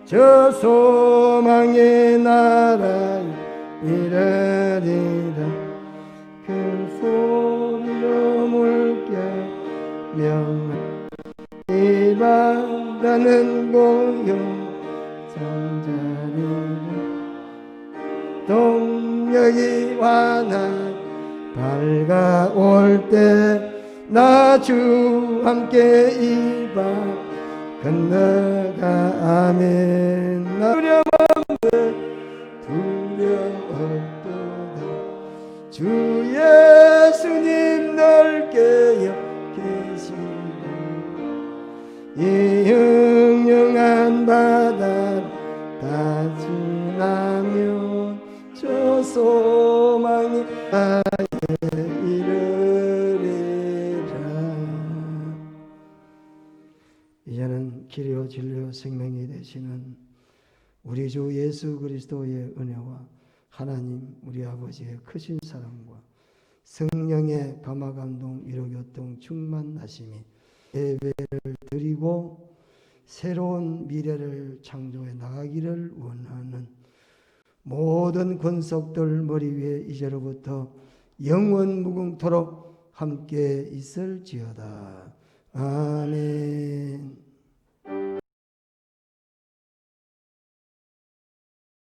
A: 저 소망의 나라 이르리라. 큰 소리로 물결며 이 바다는 고요 잠자리라. 동력이 환한 밝아올 때 나 주 함께 이 밤 건너가 아멘. 나 두려움 없네, 두려움 없도다. 주 예수님 넓게 계시고 이 흉흉한 바다 다 지나면 저 소망이 나에 이르리라. 이제는 길이요 진리요 생명이 되시는 우리 주 예수 그리스도의 은혜와 하나님 우리 아버지의 크신 사랑과 성령의 감화감동 위로교통 충만하심이 예배를 드리고 새로운 미래를 창조해 나가기를 원하는 모든 권속들 머리 위에 이제로부터 영원 무궁토록 함께 있을지어다. 아멘.